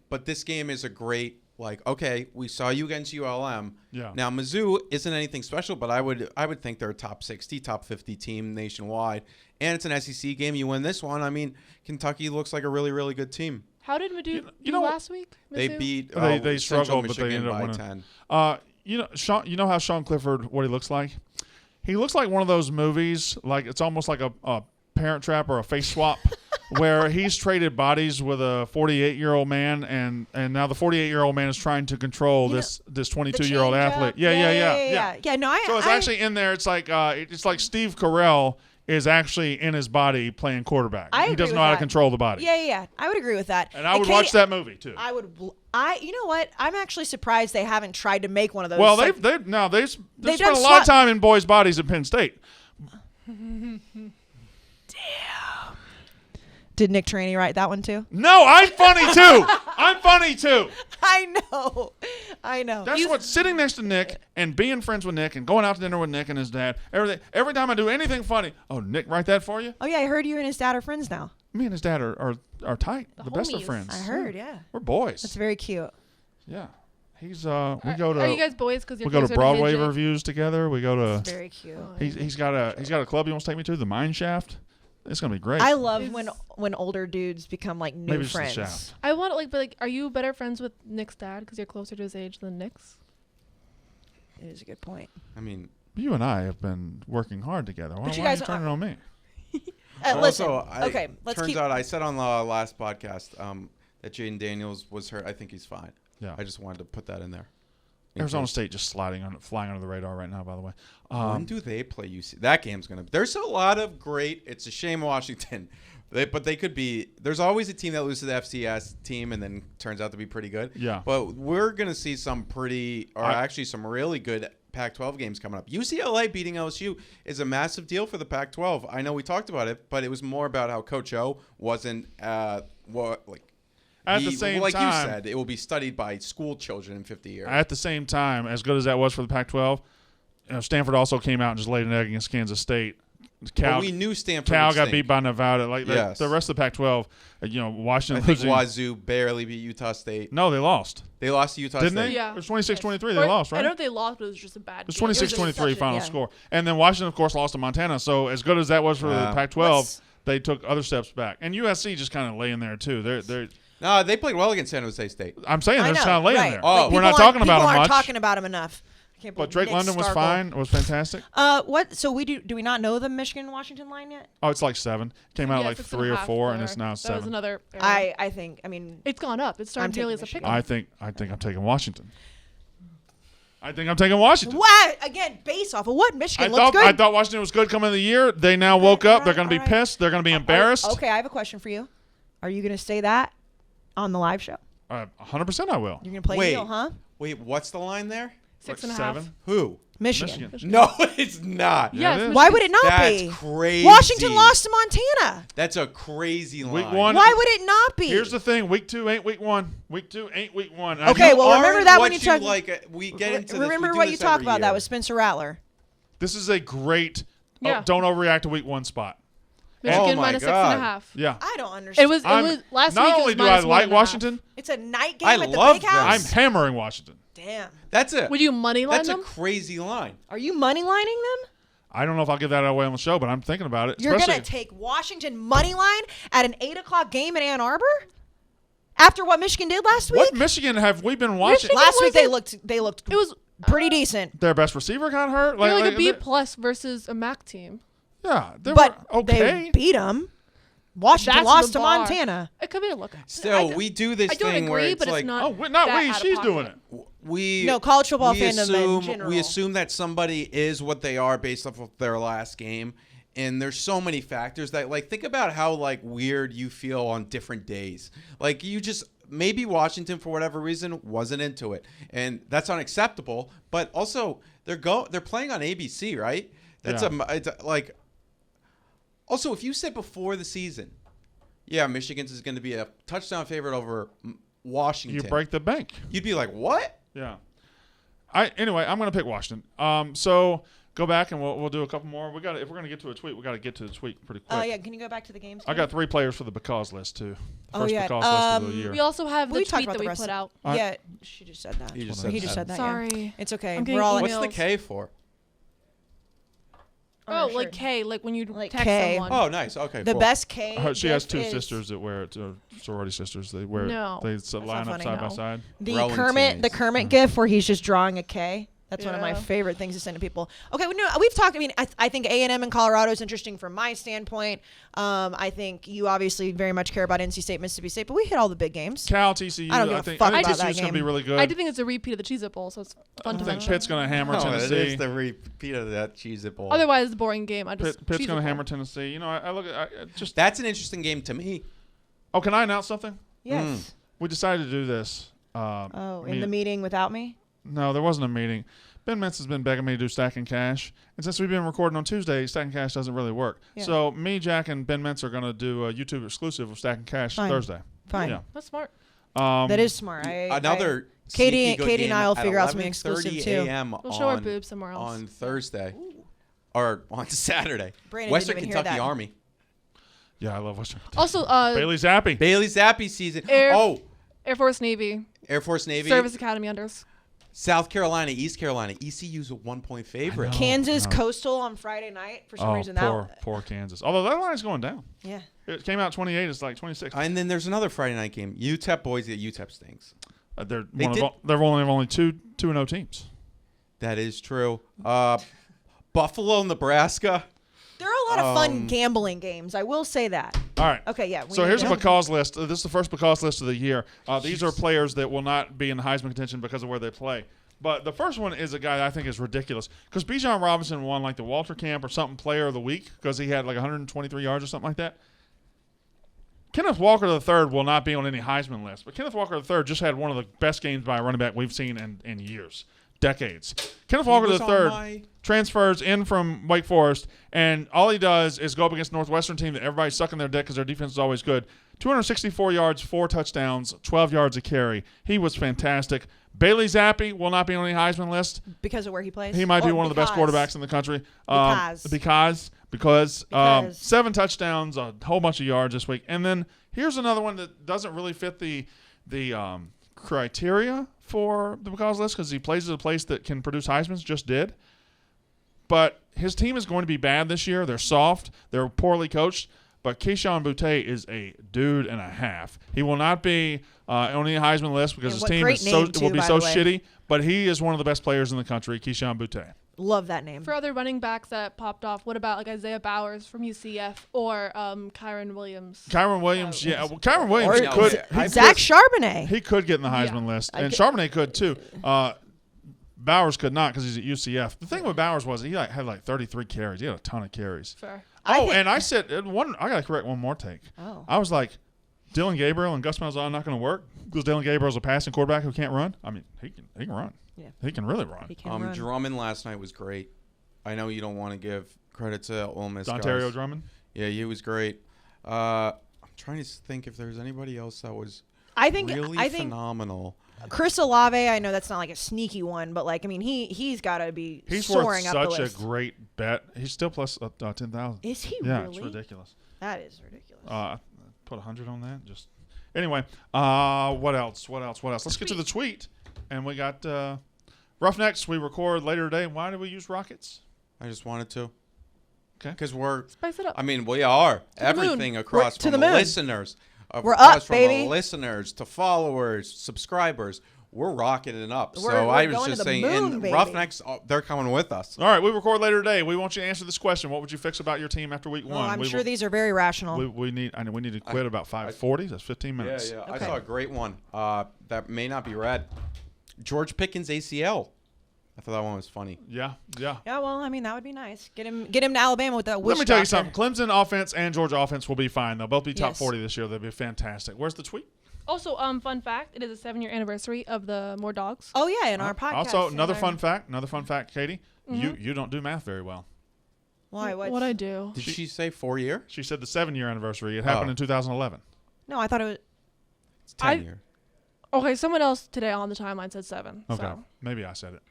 But this game is a great, okay, we saw you against ULM. Yeah. Now, Mizzou isn't anything special, but I would think they're a top 60, top 50 team nationwide. And it's an SEC game. You win this one. I mean, Kentucky looks like a really, really good team. How did Mizzou You do know what? last week? They Mizzou? beat They Central struggled, but they Michigan ended up by winning. 10. Sean, you know how Sean Clifford, what he looks like? He looks like one of those movies, it's almost like a Parent Trap or a Face Swap, where he's traded bodies with a 48-year-old man, and now the 48-year-old man is trying to control this 22-year-old athlete. Yeah. No, So it's actually in there. It's like Steve Carell is actually in his body playing quarterback. He doesn't know how to control the body. Yeah. I would agree with that. And I would watch that movie too. You know what? I'm actually surprised they haven't tried to make one of those. Well, they've spent a lot of time in boys' bodies at Penn State. Damn. Did Nick Traney write that one too? No, I'm funny too. I'm funny too. I know. That's what sitting next to Nick and being friends with Nick and going out to dinner with Nick and his dad. Every time I do anything funny, oh, Nick, write that for you? Oh yeah, I heard you and his dad are friends now. Me and his dad are tight. The best of homies. friends. I heard, yeah. We're boys. That's very cute. Yeah. He's Are you guys boys? Because we go to Broadway reviews together. We go to. That's very cute. He's got a club he wants to take me to, the Mine Shaft. It's gonna be great. I love when older dudes become like new Maybe it's friends. the Shaft. I want but are you better friends with Nick's dad because you're closer to his age than Nick's? It is a good point. I mean, You and I have been working hard together. Why you are guys you turning on me? Listen. also, Okay, let's turns keep. out I said on the last podcast that Jaden Daniels was hurt. I think he's fine. Yeah. I just wanted to put that in there. In Arizona case. State just flying under the radar right now, by the way. When do they play UC? That game's going to... There's a lot of great... It's a shame Washington. But they could be... There's always a team that loses to the FCS team and then turns out to be pretty good. Yeah. But we're going to see some actually some really good Pac-12 games coming up. UCLA beating LSU is a massive deal for the Pac-12. I know we talked about it, but it was more about how Coach O wasn't... At the same like time, you said, it will be studied by school children in 50 years. At the same time, as good as that was for the Pac-12, Stanford also came out and just laid an egg against Kansas State. But we knew Stanford Cal would got stink. beat by Nevada. Yes. The rest of the Pac-12, Washington. I think Wazoo barely beat Utah State. No, they lost. They lost to Utah Didn't State. they? Yeah. It was 26-23. They Or- lost, right? I don't know if they lost, but it was just a bad It was game. 26-23 final score. And then Washington, of course, lost to Montana. So as good as that was for the Pac-12, they took other steps back. And USC just kind of laying there, too. They're No, they played well against San Jose State. I'm saying they're just kind of laying there. Oh. We're not talking about them People aren't much. talking about him enough. I can't But believe Drake Nick London was Starkle. fine. Was fantastic. What? So do we not know the Michigan-Washington line yet? Oh, it's like 7. Came out Yeah, like 6.5 3 or 4, and there. it's now That 7. was another. I think. I mean, It's gone up. It started taking really as a Michigan. pick. I think I'm taking Washington. I think I'm taking Washington. what? Again, based off of what? Michigan looked good. I thought Washington was good coming of the year. They now woke up. They're going to be pissed. They're going to be embarrassed. Okay, I have a question for you. Are you going to say that on the live show? 100% I will. You're going to play Wait. heel, huh? Wait, what's the line there? 6.5. 7. Who? Michigan. No, it's not. Yeah, Yes. it is. Why would it not That's be? crazy. Washington lost to Montana. That's a crazy line. Week 1. Why would it not be? Here's the thing. Week 2 ain't week 1. Week 2 ain't week 1. Okay, well, remember Aren't that what when you talk. we get into this. Remember we do what this you talked every about. That year. was Spencer Rattler. This is a great Yeah. don't overreact to week 1 spot. Michigan Oh my minus God. 6.5. Yeah. I don't understand. It was last not week. only it do was I minus like 1.5. Washington, It's a night game I at the love big this. house. I'm hammering Washington. Damn. That's it. Would you money line That's them? a crazy line. Are you money lining them? I don't know if I'll give that away on the show, but I'm thinking about it. You're Especially gonna take Washington money line at an 8:00 game in Ann Arbor after what Michigan did last week. what Michigan have we been watching? Michigan- Last week wasn't- they looked It was pretty decent, Their best receiver got hurt. like a B plus versus a MAC team. Yeah, they but were okay. they beat them. Washington That's lost the to bar. Montana. It could be a look. Still, we do this I don't thing where agree, it's but like it's not. not that we. out of She's pocket. doing it. we No, college football we fandom in assume, general. We assume that somebody is what they are based off of their last game. And there's so many factors that, like, think about how, like, weird you feel on different days. Like, you just, maybe Washington, for whatever reason, wasn't into it. And that's unacceptable. But also, they're playing on ABC, right? That's like, also, if you said before the season, yeah, Michigan's is going to be a touchdown favorite over Washington. You break the bank. You'd be like, what? Yeah. Anyway, I'm going to pick Washington. So go back and we'll do a couple more. If we're going to get to a tweet, we got to get to the tweet pretty quick. Oh yeah, can you go back to the games? I got 3 players for the because list too. Oh, First yeah. because list of the year. We also have the We talked tweet about that the we rest put of- out. Yeah, she just said that. He just He said just that. said that. Sorry. Yeah. It's okay. I'm We're getting all emails. What's the Emails. K for? Oh, sure. like K, like when you Like text K. someone. Oh, nice. Okay, The cool. best K. She has gift 2 is sisters that wear it. Sorority sisters. They wear No. They That's line not up funny, side by no. side. The Rowan Kermit teammates. gif where he's just drawing a K. That's one of my Yeah. favorite things to send to people. Okay, well, no, we've talked. I mean, I think A&M in Colorado is interesting from my standpoint. I think you obviously very much care about NC State, Mississippi State, but we hit all the big games. Cal, TCU. I don't give a think fuck about TCU's that going to be game. really good. I do think it's a repeat of the Cheez-It Bowl, so it's fun to I think watch. Pitt's going to hammer It Tennessee. is the repeat of that Cheez-It Bowl. Otherwise, it's a boring game. I just Pitt's Cheez-It going to Bowl. hammer Tennessee. You know, I look at just. That's an interesting game to me. Oh, can I announce something? Yes. We decided to do this. In the meeting without me? No, there wasn't a meeting. Ben Mintz has been begging me to do Stacking Cash, and since we've been recording on Tuesday, Stacking Cash doesn't really work. Yeah. So me, Jack, and Ben Mintz are going to do a YouTube exclusive of Stacking Cash Fine. Thursday. Fine. Yeah. That's smart. That is smart. Another Katie sneaky good and I game will at figure out something exclusive 11:30 too. a.m. We'll show our on- boobs somewhere else. on Thursday or on Saturday. Brandon Western didn't even hear Kentucky that. Army. Yeah, I love Western. Also, Bailey Zappi. Bailey Zappi season. Air Force Navy. Air Force Navy. Service Academy unders. South Carolina, East Carolina. ECU's a 1-point favorite. I know. Kansas No. Coastal on Friday night for some reason. Poor Kansas. Although that line's going down. Yeah. It came out 28. It's like 26. And then there's another Friday night game. UTEP Boise. UTEP stinks. They're They one did- of they're only 2-0 teams. That is true. Buffalo, Nebraska. There are a lot of fun gambling games. I will say that. All right. Okay, yeah. So here's a because list. This is the first because list of the year. These are players that will not be in the Heisman contention because of where they play. But the first one is a guy that I think is ridiculous because Bijan Robinson won like the Walter Camp or something Player of the Week because he had like 123 yards or something like that. Kenneth Walker III will not be on any Heisman list, but Kenneth Walker III just had one of the best games by a running back we've seen in years, decades. Kenneth Walker was on III my- transfers in from Wake Forest, and all he does is go up against Northwestern team that everybody's sucking their dick because their defense is always good. 264 yards, 4 touchdowns, 12 yards a carry. He was fantastic. Bailey Zappi will not be on any Heisman list. Because of where he plays? He might be Or one of the best because- quarterbacks in the country. Because. Because 7 touchdowns, a whole bunch of yards this week. And then here's another one that doesn't really fit the criteria for the because list because he plays at a place that can produce Heisman's, just did. But his team is going to be bad this year. They're soft. They're poorly coached. But Keyshawn Boutte is a dude and a half. He will not be on any Heisman list because And his what team great is so name, too, will be by so the way. shitty. But he is one of the best players in the country, Keyshawn Boutte. Love that name. For other running backs that popped off, what about like Isaiah Bowers from UCF or Kyron Williams? Kyron Williams, yeah. Well, Kyron Williams Or could. Zach Charbonnet. He could get in the Heisman list, and Charbonnet could too. Bowers could not because he's at UCF. The thing with Bowers was he had like 33 carries. He had a ton of carries. Fair. And I said I got to correct one more take. Oh. I was like, Dylan Gabriel and Gus Malzahn are not going to work because Dylan Gabriel's a passing quarterback who can't run. I mean, he can run. Yeah. He can really run. He can run. Drummond last night was great. I know you don't want to give credit to Ole Miss Ontario guys. Drummond. Yeah, he was great. I'm trying to think if there's anybody else that was I think really phenomenal. Chris Olave, I know that's not like a sneaky one, but like I mean he's got to be He's worth soaring up the such a list. great bet. He's still plus 10,000. Is he Yeah, really? it's ridiculous. That is ridiculous. Put 100 on that. Just anyway. What else? Let's get to the tweet. And we got Roughnecks. We record later today. Why do we use rockets? I just wanted to. Okay. Because we're, Spice it up. I mean, we are the everything moon. across To from the the moon. listeners. We're across up, from baby. the listeners to followers, subscribers. We're rocking it up. We're So I was going to just the saying, moon, and baby. Roughnecks, they're coming with us. All right. We record later today. We want you to answer this question. What would you fix about your team after week Oh, one? I'm We sure will- these are very rational. we need to quit about 5:40. That's 15 minutes. Yeah. Okay. I saw a great one that may not be read. George Pickens ACL. I thought that one was funny. Yeah. Yeah, well, I mean that would be nice. Get him to Alabama with that. Let me tell you something. Clemson offense and Georgia offense will be fine. They'll both be top Yes. 40 this year. They'll be fantastic. Where's the tweet? Also, fun fact: it is a 7-year anniversary of the More Dogs. Oh yeah, in our podcast. Also, another in fun our- fact, Katie. You don't do math very well. Why? What I do? Did she say 4 year? She said the 7-year anniversary. It happened Oh. in 2011. No, I thought it was. It's 10 year. Okay, someone else today on the timeline said 7. Okay. So. Maybe I said it.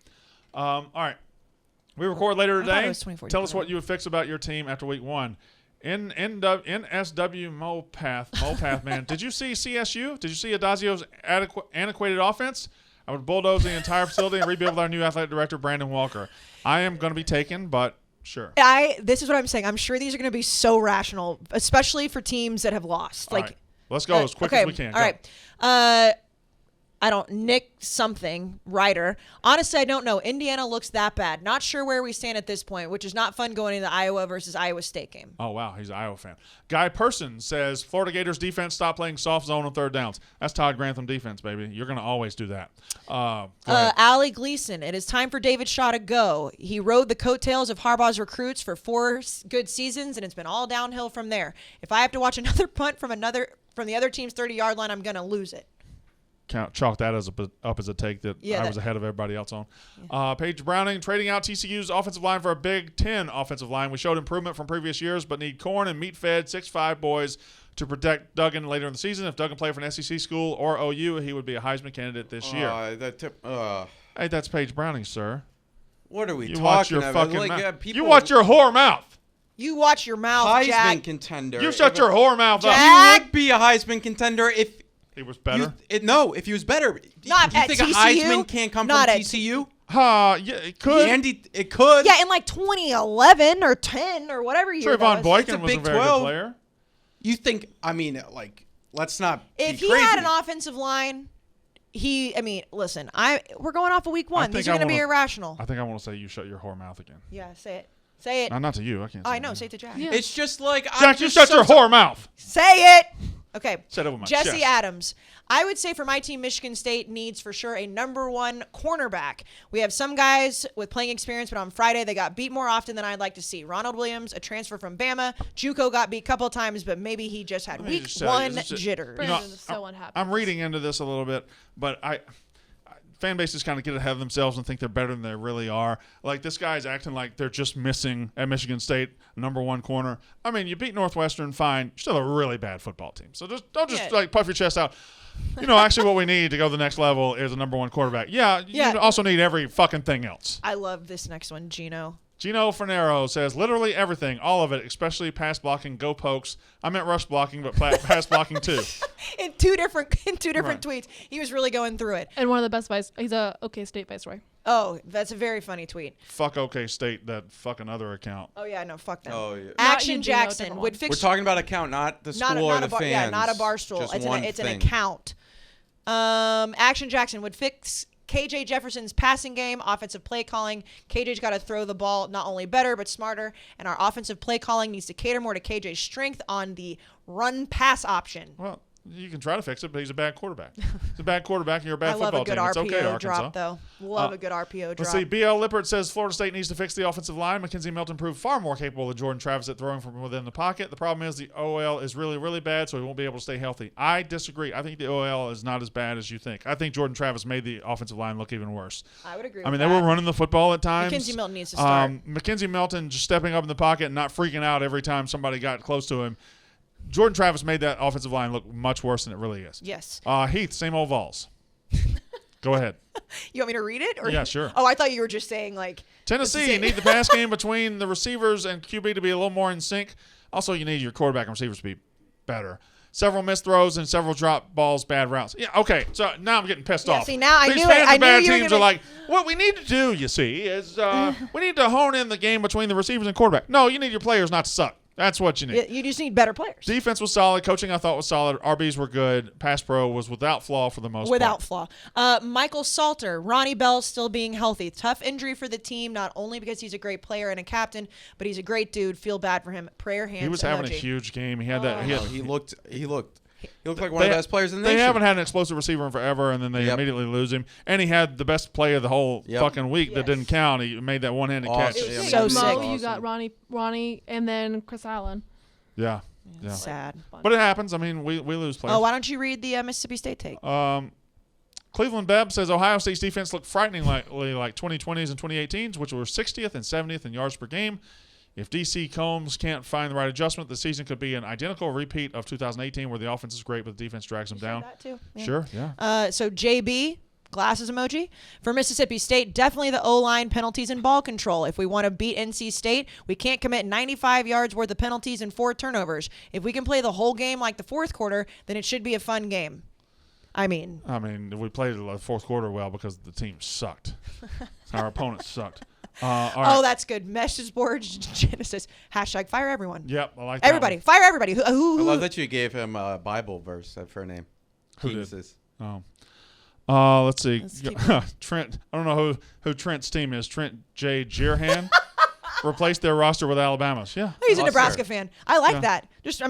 All right. We record later I thought today. it was 2014. Tell us what you would fix about your team after week one. NSW Mopath, man. Did you see CSU? Did you see Adazio's antiquated offense? I would bulldoze the entire facility and rebuild with our new athletic director, Brandon Walker. I am going to be taken, but sure. This is what I'm saying. I'm sure these are going to be so rational, especially for teams that have lost. All Like, right. Let's go as quick as we can. All right. Nick something, Ryder. Honestly, I don't know. Indiana looks that bad. Not sure where we stand at this point, which is not fun going into the Iowa versus Iowa State game. Oh, wow. He's an Iowa fan. Guy Person says, Florida Gators defense stop playing soft zone on third downs. That's Todd Grantham defense, baby. You're going to always do that. Go ahead. Allie Gleason, it is time for David Shaw to go. He rode the coattails of Harbaugh's recruits for 4 good seasons, and it's been all downhill from there. If I have to watch another punt from the other team's 30-yard line, I'm going to lose it. Chalk that up as a take that I was ahead of everybody else on. Yeah. Paige Browning, trading out TCU's offensive line for a Big Ten offensive line. We showed improvement from previous years, but need corn and meat-fed 6'5" boys to protect Duggan later in the season. If Duggan played for an SEC school or OU, he would be a Heisman candidate this year. Hey, that's Paige Browning, sir. What are we talking about? your fucking mouth. You watch your whore mouth. You watch your mouth, Heisman Jack. contender. You shut your whore mouth up. He would be a Heisman contender if he was better. If he was better. Not you at think TCU? a Heisman can't come Not from at TCU? Yeah, it could. It could. Yeah, in like 2011 or 10 or whatever year. Trayvon Boykin was a Big very 12. good player. You think? Let's not. If be he crazy. had an offensive line, listen, we're going off of week 1. These are going to be irrational. I think I want to say you shut your whore mouth again. Yeah, say it. Say it. Not to you. I can't. Oh, say I know. that. Say it to Jack. Yeah. It's just like Jack, you shut your whore mouth. Say it. Okay. Said it with my Jesse chest. Adams. I would say for my team, Michigan State needs for sure a number 1 cornerback. We have some guys with playing experience, but on Friday they got beat more often than I'd like to see. Ronald Williams, a transfer from Bama. JUCO got beat a couple of times, but maybe he just had week 1 jitters. Brandon is so unhappy. I'm reading into this a little bit, but fan bases kind of get ahead of themselves and think they're better than they really are. Like, this guy's acting like they're just missing at Michigan State number 1 corner. I mean, you beat Northwestern, fine. You're still a really bad football team. So don't puff your chest out. Actually what we need to go to the next level is a number 1 quarterback. Yeah, you also need every fucking thing else. I love this next one, Gino. Gino Fernero says, literally everything, all of it, especially pass blocking, go pokes. I meant rush blocking, but pass blocking too. in two different tweets. He was really going through it. And one of the best he's a OK State viceroy. Oh, that's a very funny tweet. Fuck OK State, that fucking other account. Oh, yeah, no, fuck them. Oh, yeah. Action Jackson would fix... We're talking about account, not the school or the fans. Yeah, not a bar stool. Just It's an account. Action Jackson would fix KJ Jefferson's passing game, offensive play calling. KJ's got to throw the ball not only better, but smarter. And our offensive play calling needs to cater more to KJ's strength on the run-pass option. Well, you can try to fix it, but he's a bad quarterback. He's a bad quarterback, and you're a bad football team. I love a It's good okay, RPO Arkansas. drop, though. Love a good RPO drop. Let's see. BL Lippert says Florida State needs to fix the offensive line. Mackenzie Milton proved far more capable than Jordan Travis at throwing from within the pocket. The problem is the OL is really, really bad, so he won't be able to stay healthy. I disagree. I think the OL is not as bad as you think. I think Jordan Travis made the offensive line look even worse. I would agree I mean, with they that. were running the football at times. Mackenzie Milton needs to start. Mackenzie Milton just stepping up in the pocket and not freaking out every time somebody got close to him. Jordan Travis made that offensive line look much worse than it really is. Yes. Heath, same old Vols. Go ahead. You want me to read it? Or Yeah, sure. Oh, I thought you were just saying, like... Tennessee, you need the pass game between the receivers and QB to be a little more in sync. Also, you need your quarterback and receivers to be better. Several missed throws and several drop balls, bad routes. Yeah, okay. So now I'm getting pissed off. See, now I These knew fans it. of bad you were teams gonna... are like, what we need to do, you see, is we need to hone in the game between the receivers and quarterback. No, you need your players not to suck. That's what you need. You just need better players. Defense was solid. Coaching, I thought, was solid. RBs were good. Pass pro was without flaw for the most part. Without flaw. Michael Salter, Ronnie Bell still being healthy. Tough injury for the team, not only because he's a great player and a captain, but he's a great dude. Feel bad for him. Prayer hands. He was having a huge game. He had that. He looked like one of the best players in the nation. They haven't had an explosive receiver in forever, and then they immediately lose him. And he had the best play of the whole fucking week that didn't count. He made that one-handed catch. It was You so got sick. Mo, you got Ronnie, and then Chris Allen. Yeah. Sad. But it happens. I mean, we lose players. Oh, why don't you read the Mississippi State take? Cleveland Bebb says Ohio State's defense looked frighteningly like 2020s and 2018s, which were 60th and 70th in yards per game. If DC Combs can't find the right adjustment, the season could be an identical repeat of 2018 where the offense is great but the defense drags them down. That too. Yeah. Sure, yeah. So JB, glasses emoji. For Mississippi State, definitely the O-line, penalties, and ball control. If we want to beat NC State, we can't commit 95 yards worth of penalties and 4 turnovers. If we can play the whole game like the fourth quarter, then it should be a fun game. I mean, we played the fourth quarter well because the team sucked. Our opponents sucked. All right. Oh, that's good. Message board Genesis. # fire everyone. Yep, I like that. Everybody. One. Fire everybody. I love that you gave him a Bible verse for a name. Who did? Genesis. Oh. Let's see. Let's keep Trent. I don't know who Trent's team is. Trent J. Jearhan replaced their roster with Alabama's. Yeah. Oh, he's a Lost Nebraska there. fan. I like Yeah. that. Just I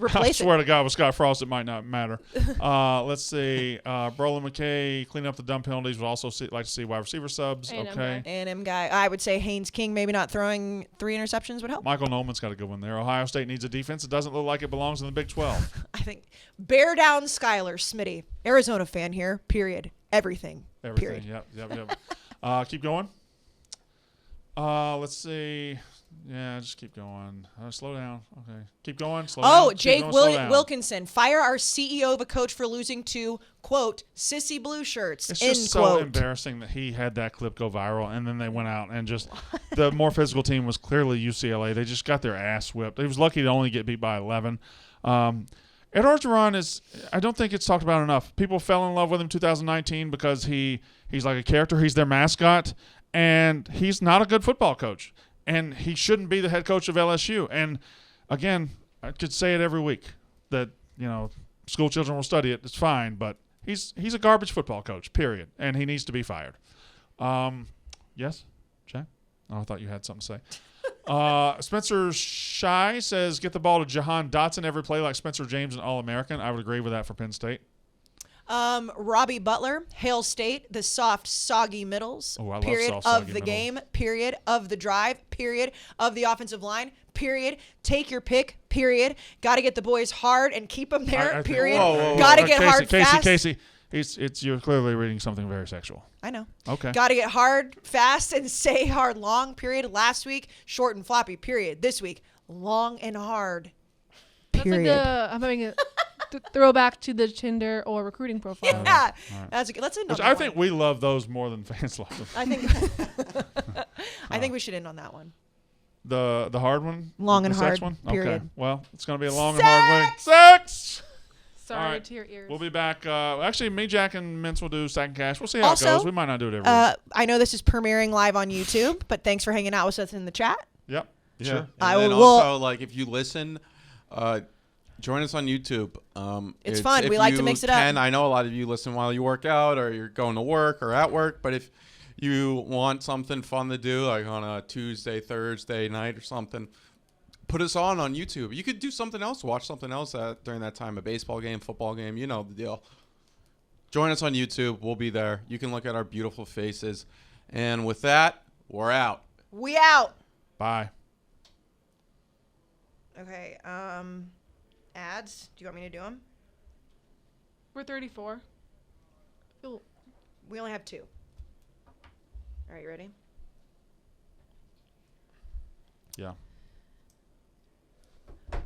replace swear it. to God, with Scott Frost, it might not matter. Let's see. Brolin McKay clean up the dumb penalties. Would also like to see wide receiver subs. A&M Okay. guy. A&M guy. I would say Haynes King maybe not throwing 3 interceptions would help. Michael Nolan's got a good one there. Ohio State needs a defense. It doesn't look like it belongs in the Big 12. I think bear down Skyler Smitty. Arizona fan here. Period. Everything. Everything. Period. Yep. Keep going. Let's see. Yeah, just keep going. Slow down. Okay. Keep going. Slow down. Oh, Keep Jake going, slow down. Wilkinson. Fire our CEO of a coach for losing to, quote, sissy blue shirts, It's end just so quote. embarrassing that he had that clip go viral, and then they went out and just the more physical team was clearly UCLA. They just got their ass whipped. He was lucky to only get beat by 11. Ed Orgeron is, I don't think it's talked about enough. People fell in love with him 2019 because he's like a character. He's their mascot, and he's not a good football coach. And he shouldn't be the head coach of LSU. And again, I could say it every week that, school children will study it. It's fine, but he's a garbage football coach, period. And he needs to be fired. Yes, Jack? Oh, I thought you had something to say. Spencer Shy says, get the ball to Jahan Dotson every play like Spencer James and All-American. I would agree with that for Penn State. Robbie Butler, Hail State, the soft, soggy middles, Oh, I love period, soft, of soggy the middles. game, period, of the drive, period, of the offensive line, period. Take your pick, period. Got to get the boys hard and keep them there, I think- period. Whoa. Got to get hard fast. Casey, you're clearly reading something very sexual. I know. Okay. Got to get hard fast and say hard long, period. Last week, short and floppy, period. This week, long and hard, period. That's like I'm having a throwback to the Tinder or recruiting profile. Yeah. All right. That's a good. Let's end on Which that I one. think we love those more than fans love them. I think I think we should end on that one. The hard one? Long The and sex hard, one? period. Okay. Well, it's going to be a long and hard week. Sex! Sorry All right. to your ears. We'll be back. Actually, me, Jack, and Mintz will do Sack and Cash. We'll see how Also, it goes. We might not do it every week. I know this is premiering live on YouTube, but thanks for hanging out with us in the chat. Yep. Yeah. Sure. And I then will- also, like, if you listen, join us on YouTube. It's fun. if We like to you mix it up. can, I know a lot of you listen while you work out or you're going to work or at work, but if you want something fun to do, like on a Tuesday, Thursday night or something, put us on YouTube. You could do something else, watch something else during that time, a baseball game, football game, you know the deal. Join us on YouTube. We'll be there. You can look at our beautiful faces. And with that, we're out. We out. Bye. Okay. Ads. Do you want me to do them? We're 34. Feel We only have 2. All right, you ready? Yeah.